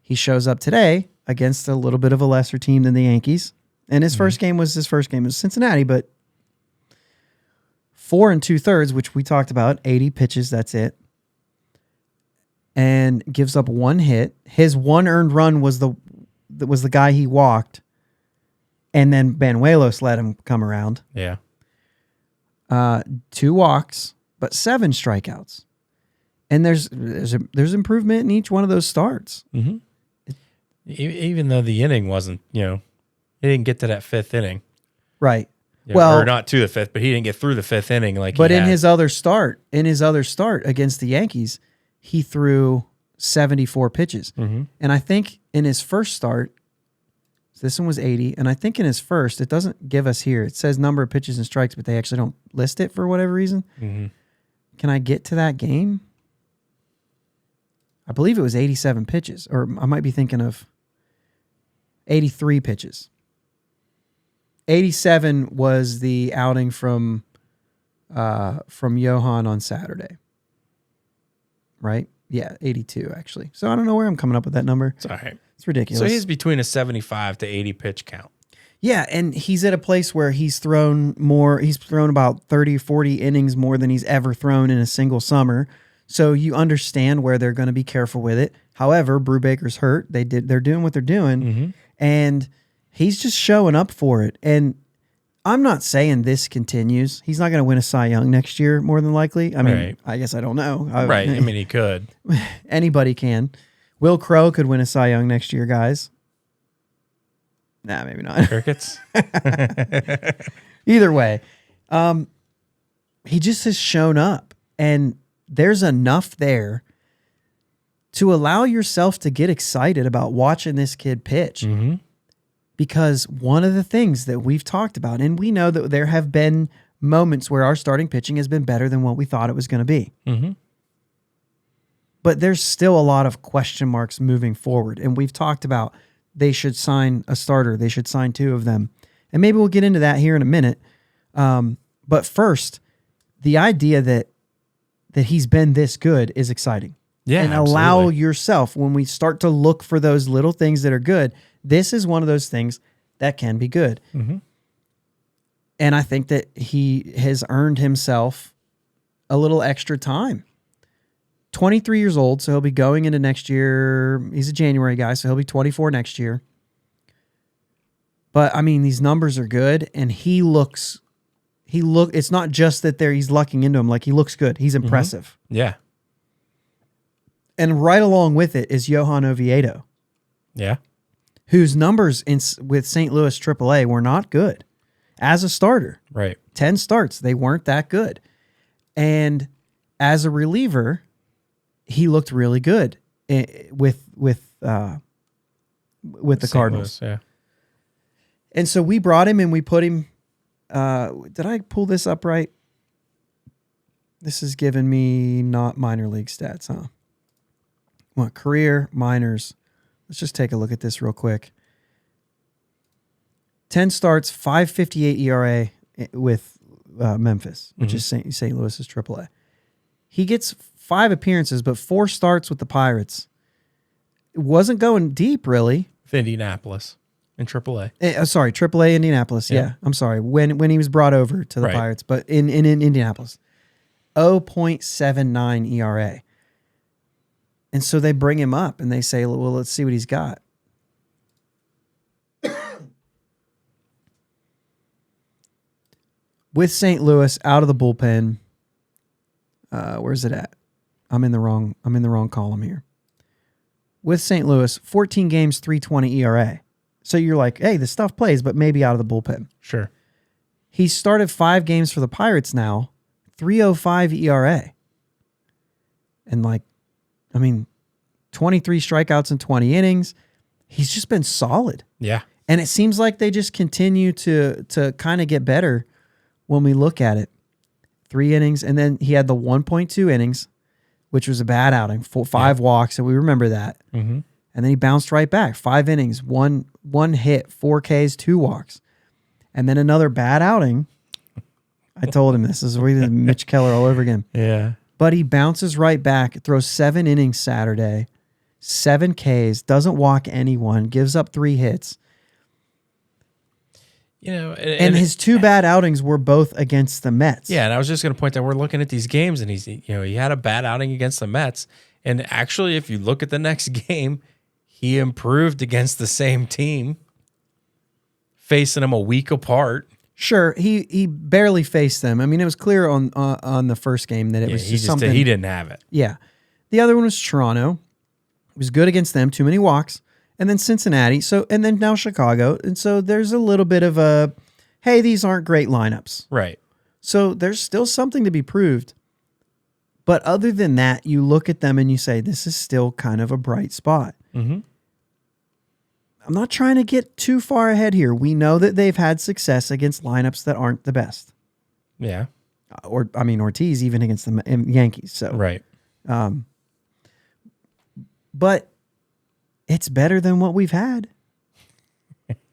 He shows up today against a little bit of a lesser team than the Yankees. And his first game was Cincinnati, but 4 2/3, which we talked about, 80 pitches, that's it. And gives up 1 hit. His 1 earned run was the guy he walked, and then Banuelos let him come around. Yeah. 2 walks, but 7 strikeouts. And there's improvement in each one of those starts. Mm-hmm. Even though the inning wasn't, he didn't get to that 5th inning. Right. Or not to the 5th, but he didn't get through the 5th inning But in his other start against the Yankees, he threw 74 pitches. Mm-hmm. And I think in his first start, this one was 80, and I think in his first, it doesn't give us here. It says number of pitches and strikes, but they actually don't list it for whatever reason. Mm-hmm. Can I get to that game? I believe it was 87 pitches, or I might be thinking of 83 pitches. 87 was the outing from Johan on Saturday. Right? Yeah, 82 actually. So I don't know where I'm coming up with that number. It's all right. It's ridiculous. So he's between a 75 to 80 pitch count. Yeah, and he's at a place where he's thrown about 30, 40 innings more than he's ever thrown in a single summer. So you understand where they're going to be careful with it. However, Brubaker's hurt. They're doing what they're doing, and he's just showing up for it. And I'm not saying this continues. He's not going to win a Cy Young next year, more than likely. I mean, Right. I guess I don't know. Right. I mean, he could. Anybody can. Will Crow could win a Cy Young next year, guys. Nah, maybe not. Crickets. Either way, he just has shown up, and there's enough there to allow yourself to get excited about watching this kid pitch. Mm-hmm. Because one of the things that we've talked about, and we know that there have been moments where our starting pitching has been better than what we thought it was going to be. Mm-hmm. But there's still a lot of question marks moving forward. And we've talked about they should sign a starter. They should sign 2 of them. And maybe we'll get into that here in a minute. But first, the idea that he's been this good is exciting. Yeah, and allow yourself, when we start to look for those little things that are good, this is one of those things that can be good. Mm-hmm. And I think that he has earned himself a little extra time. 23 years old, so he'll be going into next year. He's a January guy, so he'll be 24 next year. But, I mean, these numbers are good, and it's not just that he's lucking into him. Like, he looks good. He's impressive. Mm-hmm. Yeah. And right along with it is Johan Oviedo. Yeah. Whose numbers with St. Louis AAA were not good as a starter. Right. 10 starts, they weren't that good. And as a reliever, he looked really good with the Cardinals. Louis, yeah. And so we brought him and we put him. Did I pull this up right? This is giving me not minor league stats, huh? What, career, minors. Let's just take a look at this real quick. 10 starts, 5.58 ERA with Memphis, which is St. Louis's AAA. He gets 5 appearances, but 4 starts with the Pirates. It wasn't going deep, really. With Indianapolis in AAA. Sorry, AAA Indianapolis. Yeah, I'm sorry. When he was brought over to the Pirates, but in Indianapolis. 0.79 ERA. And so they bring him up and they say, well, let's see what he's got. With St. Louis out of the bullpen, where's it at? I'm in the wrong column here. With St. Louis, 14 games, 3.20 ERA. So you're like, hey, this stuff plays, but maybe out of the bullpen. Sure. He started 5 games for the Pirates now, 3.05 ERA. And 23 strikeouts in 20 innings. He's just been solid. Yeah. And it seems like they just continue to kind of get better when we look at it. 3 innings, and then he had the 1.2 innings, which was a bad outing, 5 walks, and we remember that. Mm-hmm. And then he bounced right back. 5 innings, one hit, 4 Ks, 2 walks. And then another bad outing. I told him this is Mitch Keller all over again. Yeah. But he bounces right back, throws 7 innings Saturday, 7 Ks, doesn't walk anyone, gives up 3 hits. And his 2 bad outings were both against the Mets. Yeah, and I was just going to point out, we're looking at these games, and he had a bad outing against the Mets. And actually, if you look at the next game, he improved against the same team, facing them a week apart. Sure, he barely faced them. I mean, it was clear on the first game that it was just something. He didn't have it. Yeah. The other one was Toronto. It was good against them, too many walks. And then Cincinnati, and then now Chicago. And so there's a little bit of a, hey, these aren't great lineups. Right. So there's still something to be proved. But other than that, you look at them and you say, this is still kind of a bright spot. Mm-hmm. I'm not trying to get too far ahead here. We know that they've had success against lineups that aren't the best. Yeah. Ortiz, even against the Yankees. So right. But it's better than what we've had.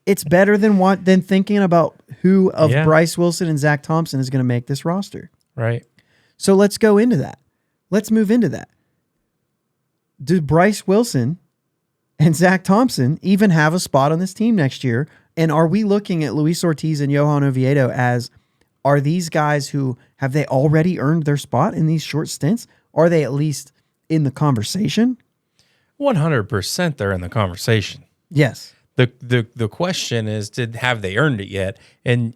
It's better than thinking about who of Bryce Wilson and Zach Thompson is going to make this roster. Right. So let's go into that. Let's move into that. Do Bryce Wilson and Zach Thompson even have a spot on this team next year? And are we looking at Luis Ortiz and Johan Oviedo as, are these guys who, have they already earned their spot in these short stints? Are they at least in the conversation? 100% they're in the conversation. Yes. The question is, have they earned it yet? And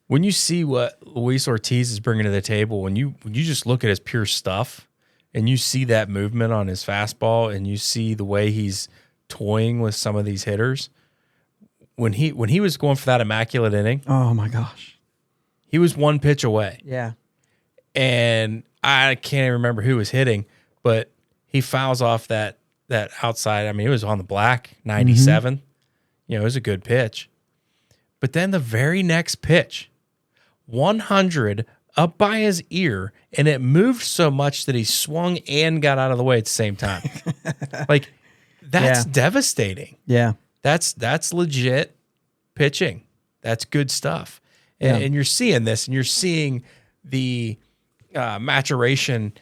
when you see what Luis Ortiz is bringing to the table, when you just look at his pure stuff and you see that movement on his fastball and you see the way he's toying with some of these hitters, when he was going for that immaculate inning, oh my gosh, he was 1 pitch away. Yeah. And I can't even remember who was hitting, but he fouls off that outside. I mean, it was on the black, 97. Mm-hmm. It was a good pitch. But then the very next pitch, 100 up by his ear, and it moved so much that he swung and got out of the way at the same time. Like, that's devastating. Yeah. That's legit pitching. That's good stuff. And you're seeing this, and you're seeing the maturation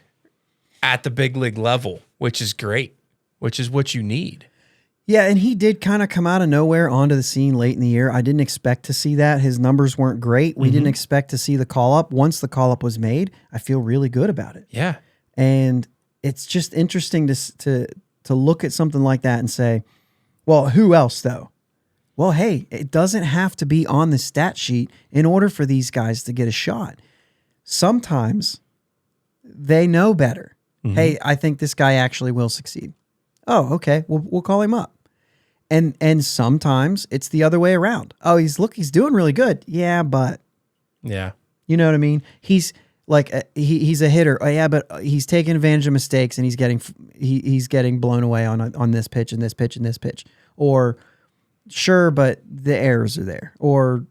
at the big league level, which is great, which is what you need. Yeah, and he did kind of come out of nowhere onto the scene late in the year. I didn't expect to see that. His numbers weren't great. We didn't expect to see the call-up. Once the call-up was made, I feel really good about it. Yeah. And it's just interesting to look at something like that and say, well, who else, though? Well, hey, it doesn't have to be on the stat sheet in order for these guys to get a shot. Sometimes they know better. Mm-hmm. Hey, I think this guy actually will succeed. Oh, okay, we'll call him up. And sometimes it's the other way around. Oh, he's doing really good. Yeah, but yeah, you know what I mean. He's like he's a hitter. Oh, yeah, but he's taking advantage of mistakes and he's getting blown away on this pitch and this pitch and this pitch. Or sure, but the errors are there. Or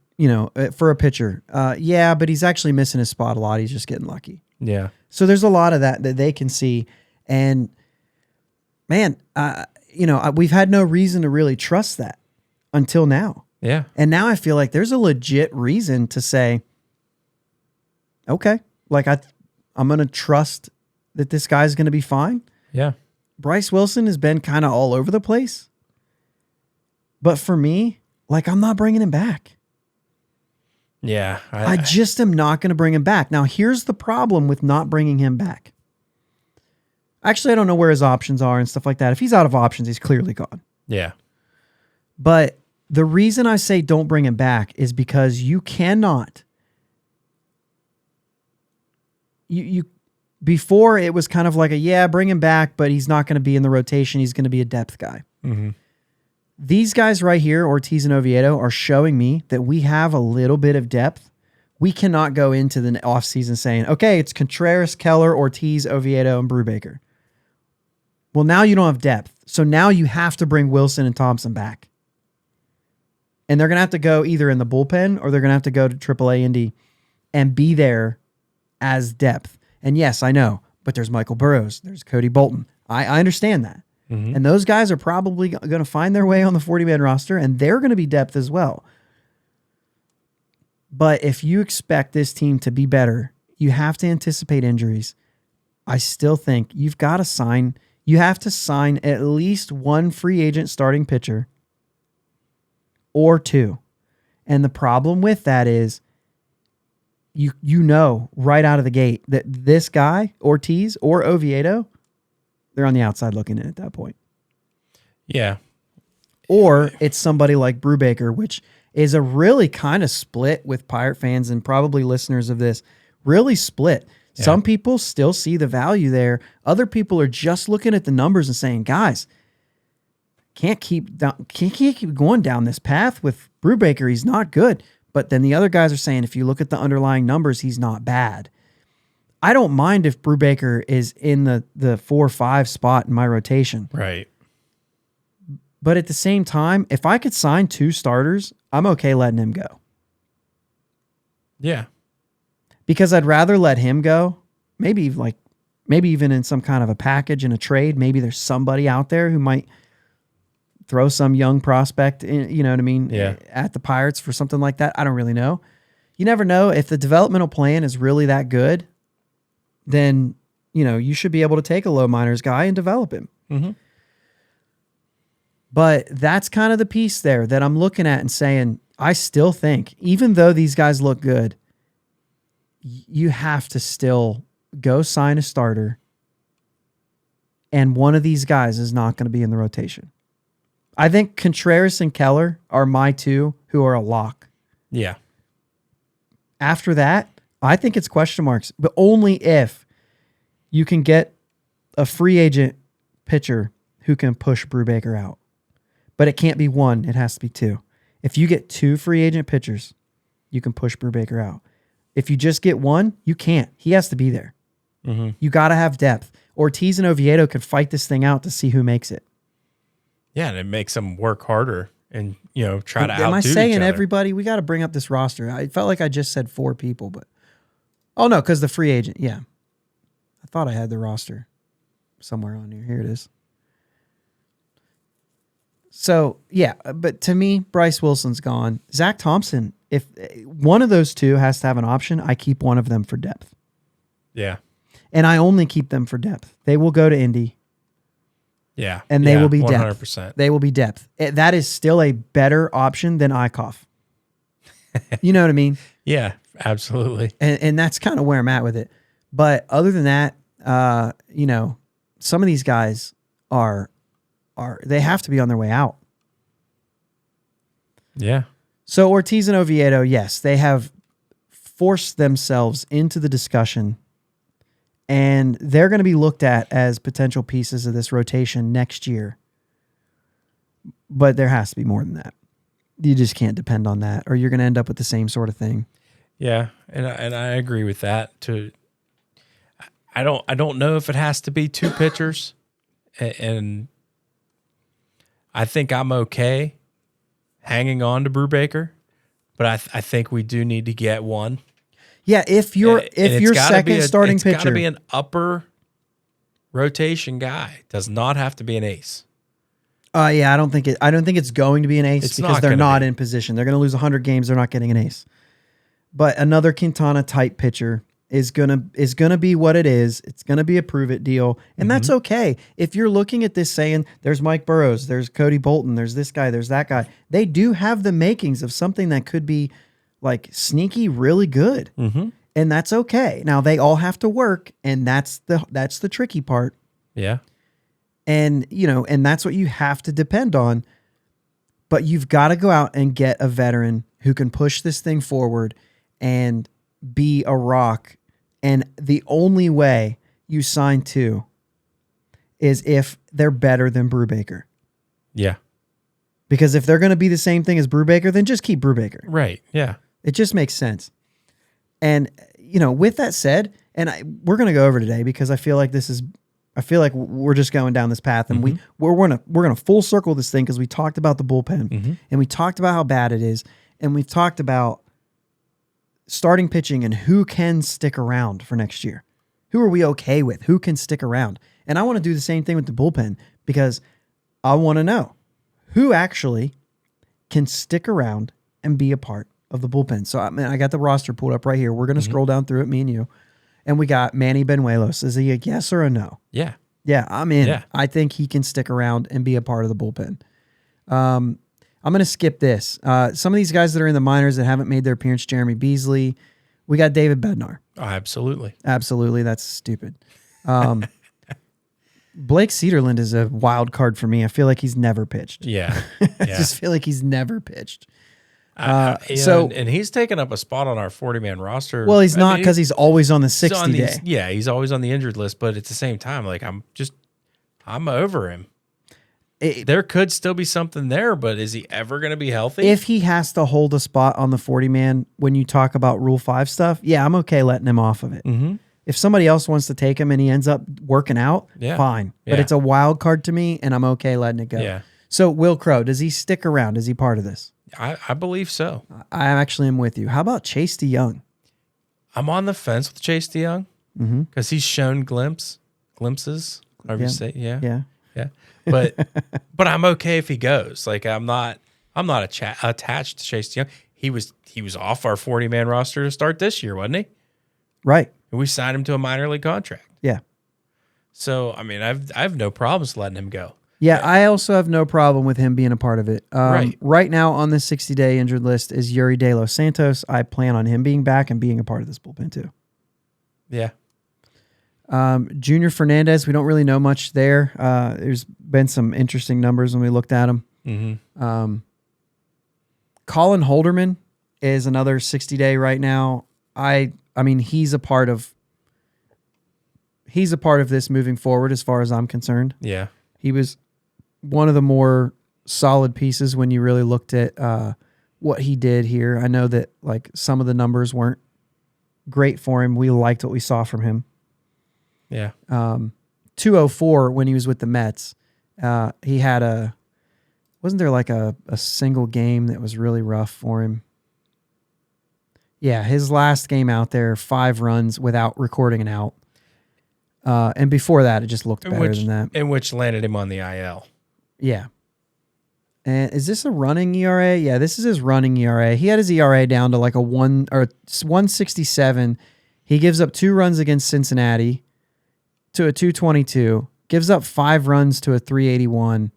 for a pitcher, yeah, but he's actually missing his spot a lot. He's just getting lucky. Yeah. So there's a lot of that they can see, and man, we've had no reason to really trust that until now. Yeah. And now I feel like there's a legit reason to say, okay, like I'm going to trust that this guy's going to be fine. Yeah. Bryce Wilson has been kind of all over the place. But for me, like, I'm not bringing him back. Yeah. I just am not going to bring him back. Now, here's the problem with not bringing him back. Actually, I don't know where his options are and stuff like that. If he's out of options, he's clearly gone. Yeah. But the reason I say don't bring him back is because you cannot. You before it was kind of like bring him back, but he's not going to be in the rotation. He's going to be a depth guy. Mm-hmm. These guys right here, Ortiz and Oviedo, are showing me that we have a little bit of depth. We cannot go into the offseason saying, okay, it's Contreras, Keller, Ortiz, Oviedo, and Brubaker. Well, now you don't have depth. So now you have to bring Wilson and Thompson back. And they're going to have to go either in the bullpen or they're going to have to go to AAA Indy and be there as depth. And yes, I know, but there's Michael Burrows. There's Cody Bolton. I understand that. Mm-hmm. And those guys are probably going to find their way on the 40-man roster, and they're going to be depth as well. But if you expect this team to be better, you have to anticipate injuries. I still think you've got to sign You have to sign at least one free agent starting pitcher or two. And the problem with that is you know right out of the gate that this guy, Ortiz or Oviedo, they're on the outside looking in at that point. Yeah. Or it's somebody like Brubaker, which is a really kind of split with Pirate fans and probably listeners of this. Really split. Yeah. Some people still see the value there. Other people are just looking at the numbers and saying, guys, can't keep going down this path with Brubaker. He's not good. But then the other guys are saying, if you look at the underlying numbers, he's not bad. I don't mind if Brubaker is in the 4 or 5 spot in my rotation. Right. But at the same time, if I could sign 2 starters, I'm okay letting him go. Yeah. Because I'd rather let him go. Maybe even in some kind of a package in a trade. Maybe there's somebody out there who might throw some young prospect in, you know what I mean? Yeah. At the Pirates for something like that. I don't really know. You never know. If the developmental plan is really that good, then, you should be able to take a low minors guy and develop him. Mm-hmm. But that's kind of the piece there that I'm looking at and saying, I still think, even though these guys look good, you have to still go sign a starter, and one of these guys is not going to be in the rotation. I think Contreras and Keller are my 2 who are a lock. Yeah. After that, I think it's question marks, but only if you can get a free agent pitcher who can push Brubaker out. But it can't be 1, it has to be 2. If you get 2 free agent pitchers, you can push Brubaker out. If you just get 1, you can't. He has to be there. Mm-hmm. You got to have depth. Ortiz and Oviedo could fight this thing out to see who makes it. Yeah, and it makes them work harder and, try to outdo Am I each saying other. everybody? We got to bring up this roster. I felt like I just said 4 people, but... Oh, no, because the free agent. Yeah. I thought I had the roster somewhere on here. Here it is. So, yeah, but to me, Bryce Wilson's gone. Zach Thompson, if one of those 2 has to have an option, I keep one of them for depth. Yeah. And I only keep them for depth. They will go to Indy. Yeah. And they will be 100%. depth. They will be depth. That is still a better option than Eichhoff. You know what I mean? Yeah, absolutely. And that's kind of where I'm at with it. But other than that, some of these guys they have to be on their way out. Yeah. So Ortiz and Oviedo, yes, they have forced themselves into the discussion, and they're going to be looked at as potential pieces of this rotation next year. But there has to be more than that. You just can't depend on that, or you're going to end up with the same sort of thing. Yeah, and I agree with that. I don't know if it has to be 2 pitchers, and I think I'm okay hanging on to Brubaker, but I think we do need to get 1. Yeah, if your second starting pitcher, it's got to be an upper rotation guy. Does not have to be an ace. Yeah, I don't think it's going to be an ace because they're not in position. They're going to lose 100 games. They're not getting an ace. But another Quintana type pitcher is gonna be what it is. It's gonna be a prove it deal, and that's okay. If you're looking at this saying, "There's Mike Burrows, there's Cody Bolton, there's this guy, there's that guy," they do have the makings of something that could be like sneaky, really good, and that's okay. Now they all have to work, and that's the tricky part. Yeah, and and that's what you have to depend on. But you've got to go out and get a veteran who can push this thing forward and be a rock. And the only way you sign 2 is if they're better than Brubaker. Yeah. Because if they're going to be the same thing as Brubaker, then just keep Brubaker. Right. Yeah. It just makes sense. And, with that said, we're going to go over today because I feel like we're just going down this path, and we're going to full circle this thing because we talked about the bullpen and we talked about how bad it is. And we've talked about starting pitching and who can stick around for next year. Who are we okay with? Who can stick around? And I want to do the same thing with the bullpen because I want to know who actually can stick around and be a part of the bullpen. So I got the roster pulled up right here. We're going to scroll down through it, me and you. And we got Manny Benuelos. Is he a yes or a no? Yeah. Yeah, I'm in. Yeah. I think he can stick around and be a part of the bullpen. I'm going to skip this. Some of these guys that are in the minors that haven't made their appearance, Jeremy Beasley. We got David Bednar. Oh, absolutely. Absolutely. That's stupid. Blake Cederland is a wild card for me. I feel like he's never pitched. Yeah. I just feel like he's never pitched. And he's taken up a spot on our 40-man roster. Well, he's not because he's always on the 60 day. Yeah, he's always on the injured list, but at the same time, like I'm over him. There could still be something there, but is he ever going to be healthy? If he has to hold a spot on the 40-man when you talk about Rule 5 stuff, yeah, I'm okay letting him off of it. Mm-hmm. If somebody else wants to take him and he ends up working out, fine. Yeah. But it's a wild card to me, and I'm okay letting it go. Yeah. So Will Crow, does he stick around? Is he part of this? I believe so. I actually am with you. How about Chase DeYoung? I'm on the fence with Chase DeYoung because he's shown glimpses. However you say, yeah. But I'm okay if he goes. Like I'm not attached to Chase DeYoung. He was off our 40-man roster to start this year, wasn't he? Right. And we signed him to a minor league contract. Yeah. So I mean, I have no problems letting him go. Yeah, I also have no problem with him being a part of it. Right. Right now on the 60-day injured list is Yuri De Los Santos. I plan on him being back and being a part of this bullpen too. Yeah. Junior Fernandez, we don't really know much there. There's been some interesting numbers when we looked at him. Mm-hmm. Colin Holderman is another 60-day right now. I mean, he's a part of this moving forward as far as I'm concerned. Yeah. He was one of the more solid pieces when you really looked at what he did here. I know that like some of the numbers weren't great for him. We liked what we saw from him. Yeah. 204 when he was with the Mets. He had wasn't there like a single game that was really rough for him? Yeah, his last game out there, 5 runs without recording an out. And before that, it just looked better than that. In which landed him on the IL. Yeah. And is this a running ERA? Yeah, this is his running ERA. He had his ERA down to like a 167. He gives up 2 runs against Cincinnati to a 222. Gives up 5 runs to a 381.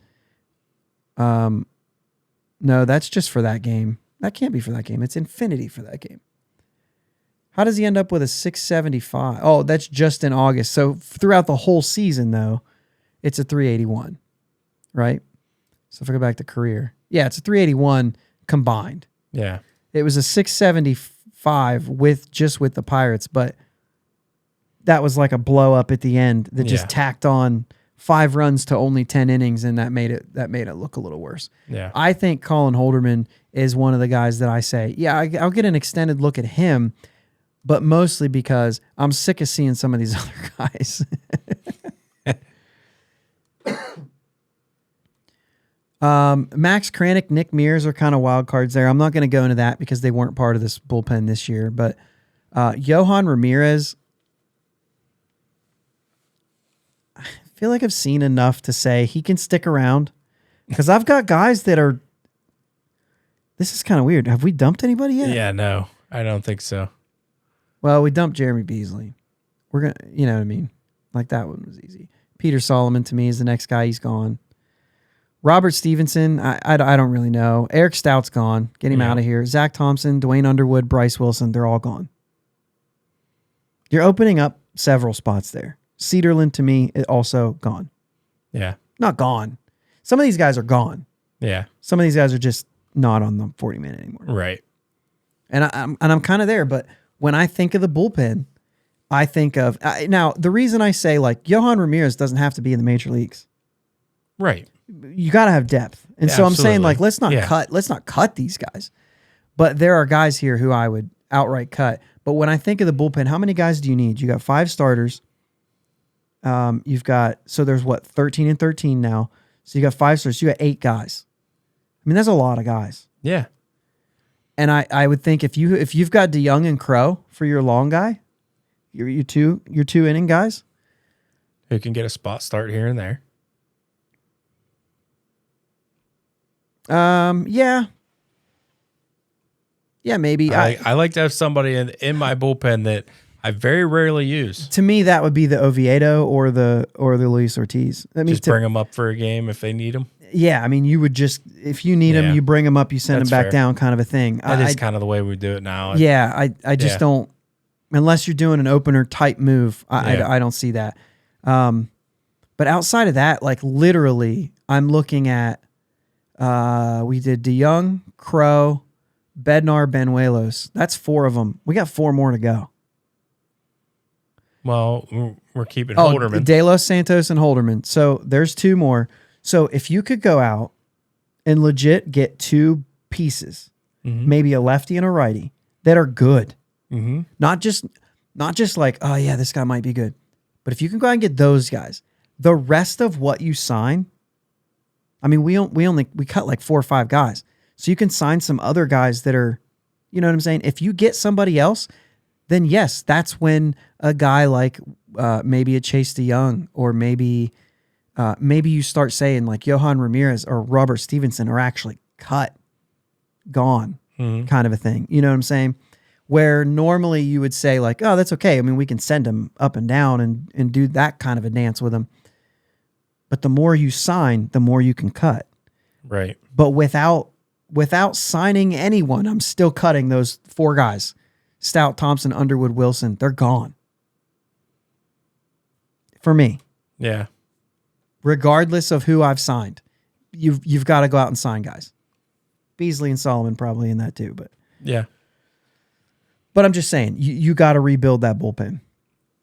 No, that's just for that game. That can't be for that game. It's infinity for that game. How does he end up with a 675? Oh, that's just in August. So throughout the whole season, though, it's a 381, right? So if I go back to career, yeah, it's a 381 combined. Yeah. It was a 675 with the Pirates, but that was like a blow up at the end that just tacked on 5 runs to only 10 innings, and that made it look a little worse. Yeah. I think Colin Holderman is one of the guys that I say, I'll get an extended look at him, but mostly because I'm sick of seeing some of these other guys. Max Kranick, Nick Mears are kind of wild cards there. I'm not going to go into that because they weren't part of this bullpen this year, but Johan Ramirez, I feel like I've seen enough to say he can stick around because I've got guys that are, this is kind of weird. Have we dumped anybody yet? Yeah, no, I don't think so. Well, we dumped Jeremy Beasley. We're going to, you know what I mean? Like that one was easy. Peter Solomon to me is the next guy. He's gone. Robert Stevenson, I don't really know. Eric Stout's gone. Get him out of here. Zach Thompson, Dwayne Underwood, Bryce Wilson, they're all gone. You're opening up several spots there. Cederland to me is also gone. Yeah. Not gone. Some of these guys are gone. Yeah. Some of these guys are just not on the 40-man anymore. Right. And I'm kind of there, but when I think of the bullpen, I think of now the reason I say like Johan Ramirez doesn't have to be in the major leagues. Right. You got to have depth. And so I'm saying like let's not cut these guys. But there are guys here who I would outright cut. But when I think of the bullpen, how many guys do you need? You got 5 starters. You've got, so there's what, 13 and 13 now. So you got 5 starters. You got 8 guys. I mean, that's a lot of guys. Yeah. And I would think if you've got DeYoung and Crow for your long guy, your two inning guys, who can get a spot start here and there. Yeah, maybe. I like to have somebody in my bullpen that I very rarely use. To me, that would be the Oviedo or the Luis Ortiz. I mean, Just bring them up for a game if they need them. Yeah, I mean, you would just, if you need them, you bring them up, you send them back down, kind of a thing. That is kind of the way we do it now. I just don't, unless you're doing an opener type move, I don't see that. But outside of that, like literally, I'm looking at, we did DeYoung, Crow, Bednar, Benuelos. That's 4 of them. We got 4 more to go. Well, we're keeping Holderman. De Los Santos and Holderman. So there's 2 more. So if you could go out and legit get 2 pieces, maybe a lefty and a righty that are good, not just like, oh yeah, this guy might be good, but if you can go out and get those guys, the rest of what you sign, I mean, we cut like 4 or 5 guys, so you can sign some other guys that are, you know what I'm saying? If you get somebody else, then yes, that's when a guy like maybe a Chase DeYoung or maybe you start saying like Johan Ramirez or Robert Stevenson are actually cut, gone, kind of a thing. You know what I'm saying? Where normally you would say like, oh, that's okay. I mean, we can send them up and down and do that kind of a dance with them. But the more you sign, the more you can cut. Right. But without signing anyone, I'm still cutting those 4 guys. Stout, Thompson, Underwood, Wilson. They're gone. For me. Yeah. Regardless of who I've signed, you've got to go out and sign guys. Beasley and Solomon probably in that too, but yeah. But I'm just saying, you got to rebuild that bullpen,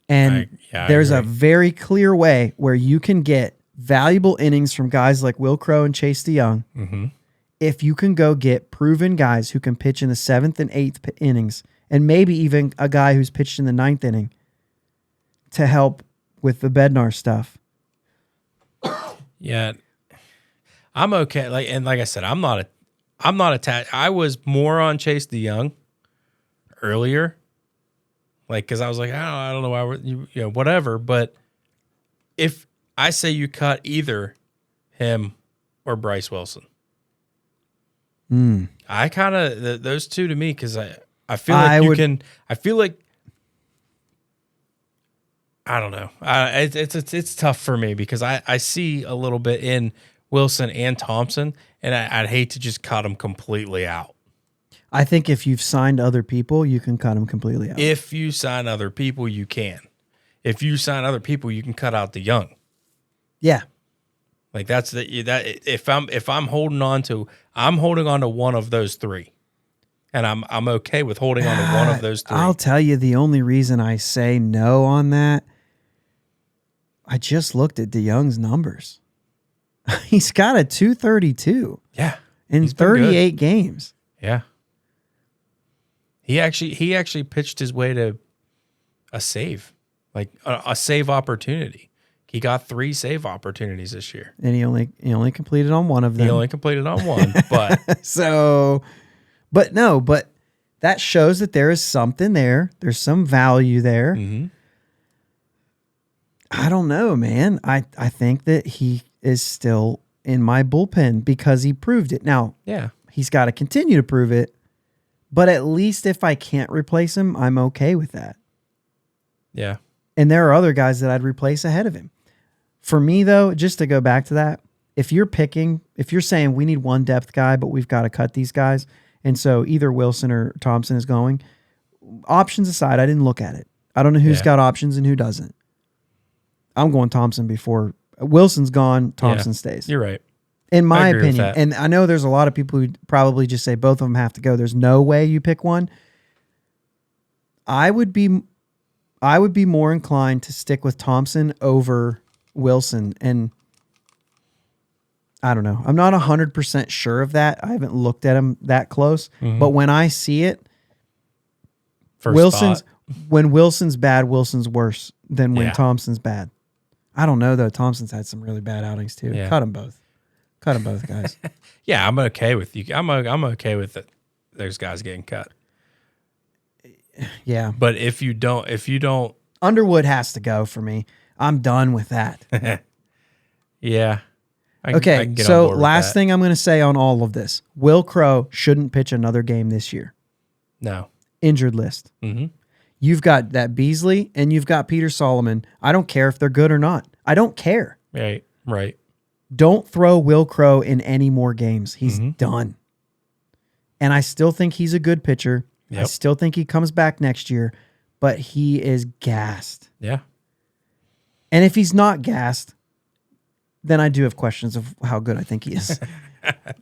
and there's a very clear way where you can get valuable innings from guys like Will Crow and Chase DeYoung. If you can go get proven guys who can pitch in the 7th and 8th innings, and maybe even a guy who's pitched in the 9th inning to help with the Bednar stuff. Yeah, I'm okay. Like I said, I'm not attached. I was more on Chase DeYoung earlier, because I was like, I don't know why whatever. But if I say you cut either him or Bryce Wilson, I kind of those 2 to me, because I feel like I feel like. I don't know. It's tough for me because I see a little bit in Wilson and Thompson, and I'd hate to just cut them completely out. I think if you've signed other people, you can cut them completely out. If you sign other people, you can. If you sign other people, you can cut out the young. Yeah. Like that's if I'm holding on to one of those 3. And I'm okay with holding on to one of those 3. I'll tell you the only reason I say no on that. I just looked at DeYoung's numbers. He's got a 232. Yeah. In 38 games. Yeah. He actually pitched his way to a save. Like a save opportunity. He got 3 save opportunities this year. And he only completed on one of them. He only completed on one, but but that shows that there is something there. There's some value there. I don't know, man. I think that he is still in my bullpen because he proved it. Now, he's got to continue to prove it, but at least if I can't replace him, I'm okay with that. Yeah. And there are other guys that I'd replace ahead of him. For me, though, just to go back to that, if you're saying we need one depth guy, but we've got to cut these guys, and so either Wilson or Thompson is going, options aside, I didn't look at it. I don't know who's got options and who doesn't. I'm going Thompson before Wilson's gone. Thompson stays. You're right. In my opinion, and I know there's a lot of people who probably just say both of them have to go. There's no way you pick one. I would be more inclined to stick with Thompson over Wilson, and I don't know. I'm not 100% sure of that. I haven't looked at him that close, but when I see it, when Wilson's bad, Wilson's worse than when Thompson's bad. I don't know though. Thompson's had some really bad outings too. Yeah. Cut them both, guys. Yeah, I'm okay with you. I'm okay with it. There's guys getting cut. Yeah, but if you don't, Underwood has to go for me. I'm done with that. Yeah. Okay, so last thing I'm going to say on all of this. Will Crow shouldn't pitch another game this year. No. Injured list. You've got that Beasley and you've got Peter Solomon. I don't care if they're good or not. I don't care. Right. Don't throw Will Crow in any more games. He's done. And I still think he's a good pitcher. Yep. I still think he comes back next year, but he is gassed. Yeah. And if he's not gassed, then I do have questions of how good I think he is.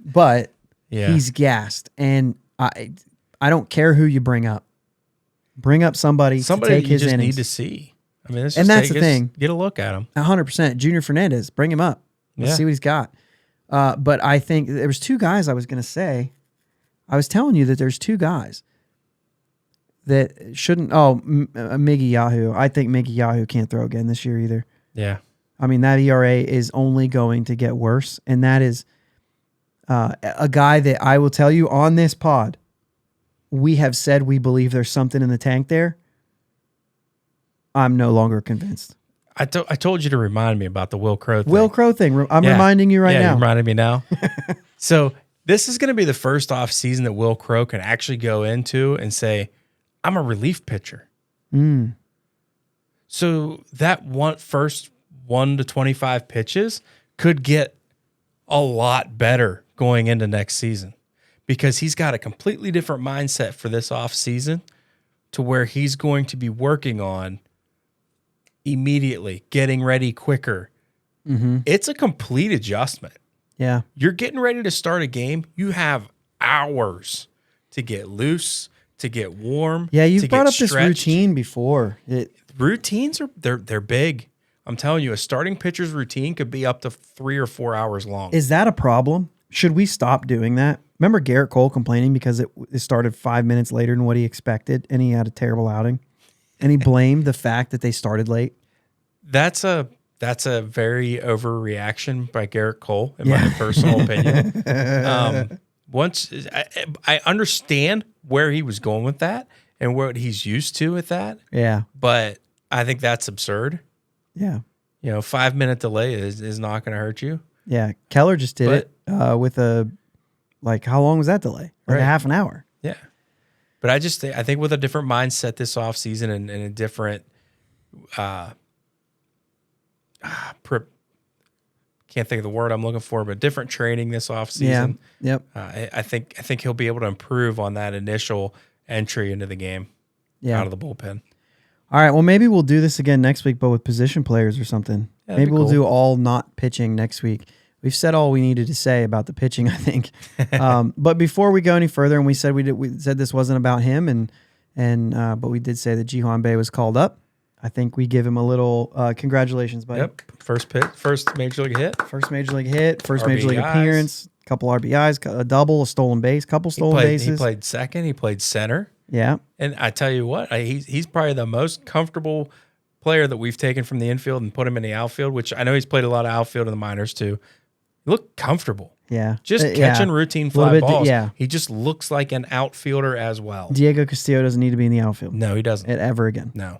But he's gassed. And I don't care who you bring up. Bring up somebody to take his innings. Somebody you just need to see. I mean, and that's the thing. Get a look at him. 100%. Junior Fernandez, bring him up. Let's see what he's got. But I think there was two guys I was going to say. I was telling you that there's two guys that shouldn't. Oh, Miggy Yahoo. I think Miggy Yahoo can't throw again this year either. Yeah. I mean, that ERA is only going to get worse. And that is a guy that I will tell you on this pod, we have said we believe there's something in the tank there. I'm no longer convinced. I told you to remind me about the Will Crow thing. Will Crow thing. I'm reminding you right now. You reminded me now. So this is going to be the first off season that Will Crow can actually go into and say, I'm a relief pitcher. So that first 1 to 25 pitches could get a lot better going into next season because he's got a completely different mindset for this off season to where he's going to be working on immediately, getting ready quicker. It's a complete adjustment. Yeah. You're getting ready to start a game. You have hours to get loose, to get warm. Yeah, you've to brought get up this stretched. routine before. Routines they're big. I'm telling you, a starting pitcher's routine could be up to 3 or 4 hours long. Is that a problem? Should we stop doing that? Remember Garrett Cole complaining because it started 5 minutes later than what he expected, and he had a terrible outing, and he blamed the fact that they started late. That's a very overreaction by Garrett Cole, in my personal opinion. I understand where he was going with that and what he's used to with that. Yeah, but I think that's absurd. Yeah, 5-minute delay is not going to hurt you. Yeah, Keller just did it with a how long was that delay? Like a half an hour. Yeah, but I think with a different mindset this offseason and a different can't think of the word I'm looking for, but different training this offseason. Yeah. Yep. I think he'll be able to improve on that initial entry into the game out of the bullpen. All right. Well, maybe we'll do this again next week, but with position players or something. Yeah, maybe we'll do all not pitching next week. We've said all we needed to say about the pitching, I think. But before we go any further, and we said this wasn't about him, but we did say that Johan Bay was called up. I think we give him a little congratulations, buddy. Yep. First major league hit. First major league hit. First RBIs. Major league appearance. Couple RBIs, a double, a stolen base, couple stolen bases. He played second. He played center. Yeah. And I tell you what, he's probably the most comfortable player that we've taken from the infield and put him in the outfield, which I know he's played a lot of outfield in the minors too. He looked comfortable. Yeah. Just catching routine fly balls. Yeah. He just looks like an outfielder as well. Diego Castillo doesn't need to be in the outfield. No, he doesn't. Ever again. No.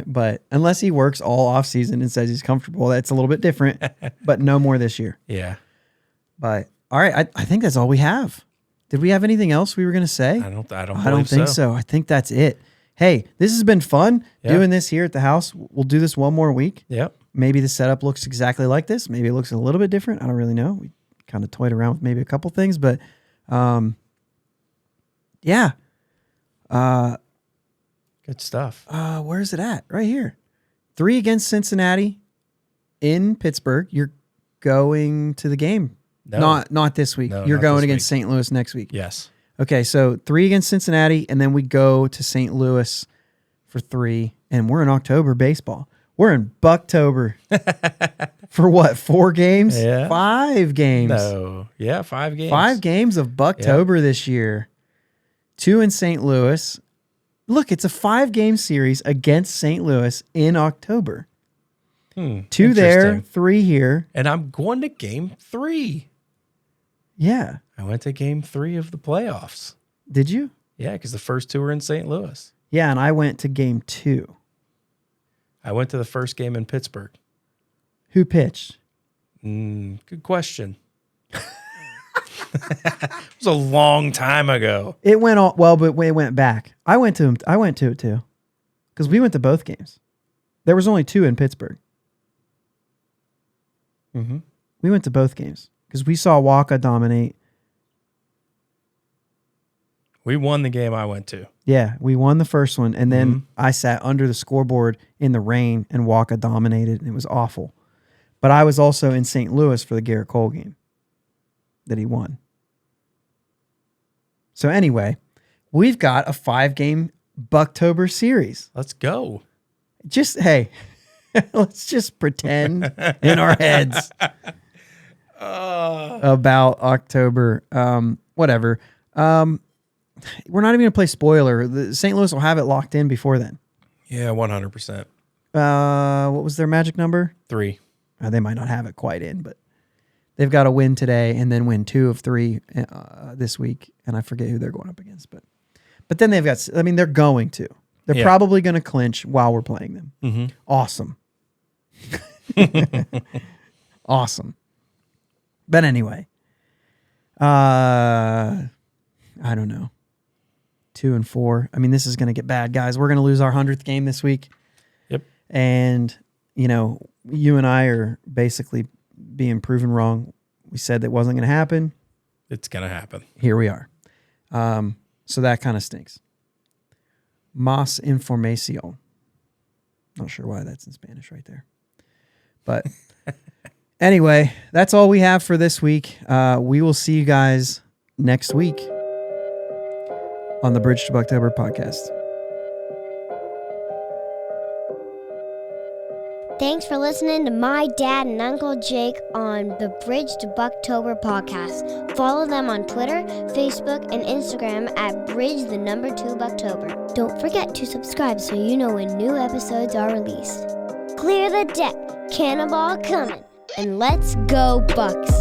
But unless he works all off season and says he's comfortable, that's a little bit different. But no more this year. Yeah. But all right, I think that's all we have. Did we have anything else we were going to say? I don't think so. I think that's it. Hey, this has been fun doing this here at the house. We'll do this one more week. Yep. Maybe the setup looks exactly like this. Maybe it looks a little bit different. I don't really know. We kind of toyed around with maybe a couple things, but yeah. Good stuff. Where is it at? Right here. 3 against Cincinnati in Pittsburgh. You're going to the game. No. Not this week. No, You're not going this against week. St. Louis next week. Yes. Okay, so 3 against Cincinnati, and then we go to St. Louis for 3, and we're in October baseball. We're in Buctober for what, 4 games? Yeah. 5 games. No. Yeah, 5 games. 5 games of Buctober this year. 2 in St. Louis. Look, it's a 5-game series against St. Louis in October. 2 there, 3 here. And I'm going to game 3. Yeah. I went to game 3 of the playoffs. Did you? Yeah, because the first 2 were in St. Louis. Yeah, and I went to game 2. I went to the first game in Pittsburgh. Who pitched? Good question. It was a long time ago. It went all well, but it went back. I went to it too, because we went to both games. There was only 2 in Pittsburgh. Mm-hmm. We went to both games because we saw Waka dominate. We won the game I went to. Yeah, we won the first one, and then I sat under the scoreboard in the rain, and Waka dominated, and it was awful. But I was also in St. Louis for the Garrett Cole game that he won. So anyway, we've got a 5-game Buctober series. Let's go. Hey, let's just pretend in our heads about October. Whatever. We're not even going to play spoiler. The St. Louis will have it locked in before then. Yeah, 100%. What was their magic number? 3. They might not have it quite in, but they've got to win today and then win 2 of 3 this week. And I forget who they're going up against, but then they've got. I mean, they're going to. They're probably going to clinch while we're playing them. Mm-hmm. Awesome. Awesome. But anyway, I don't know. 2 and 4. I mean, this is going to get bad, guys. We're going to lose our 100th game this week. Yep. And, you and I are basically being proven wrong. We said that wasn't going to happen. It's going to happen. Here we are. So that kind of stinks. Más información. Not sure why that's in Spanish right there. But anyway, that's all we have for this week. We will see you guys next week on the Bridge to Buctober podcast. Thanks for listening to my dad and Uncle Jake on the Bridge to Buctober podcast. Follow them on Twitter, Facebook, and Instagram at Bridge2Buctober. Don't forget to subscribe so you know when new episodes are released. Clear the deck, cannonball coming, and let's go Bucs.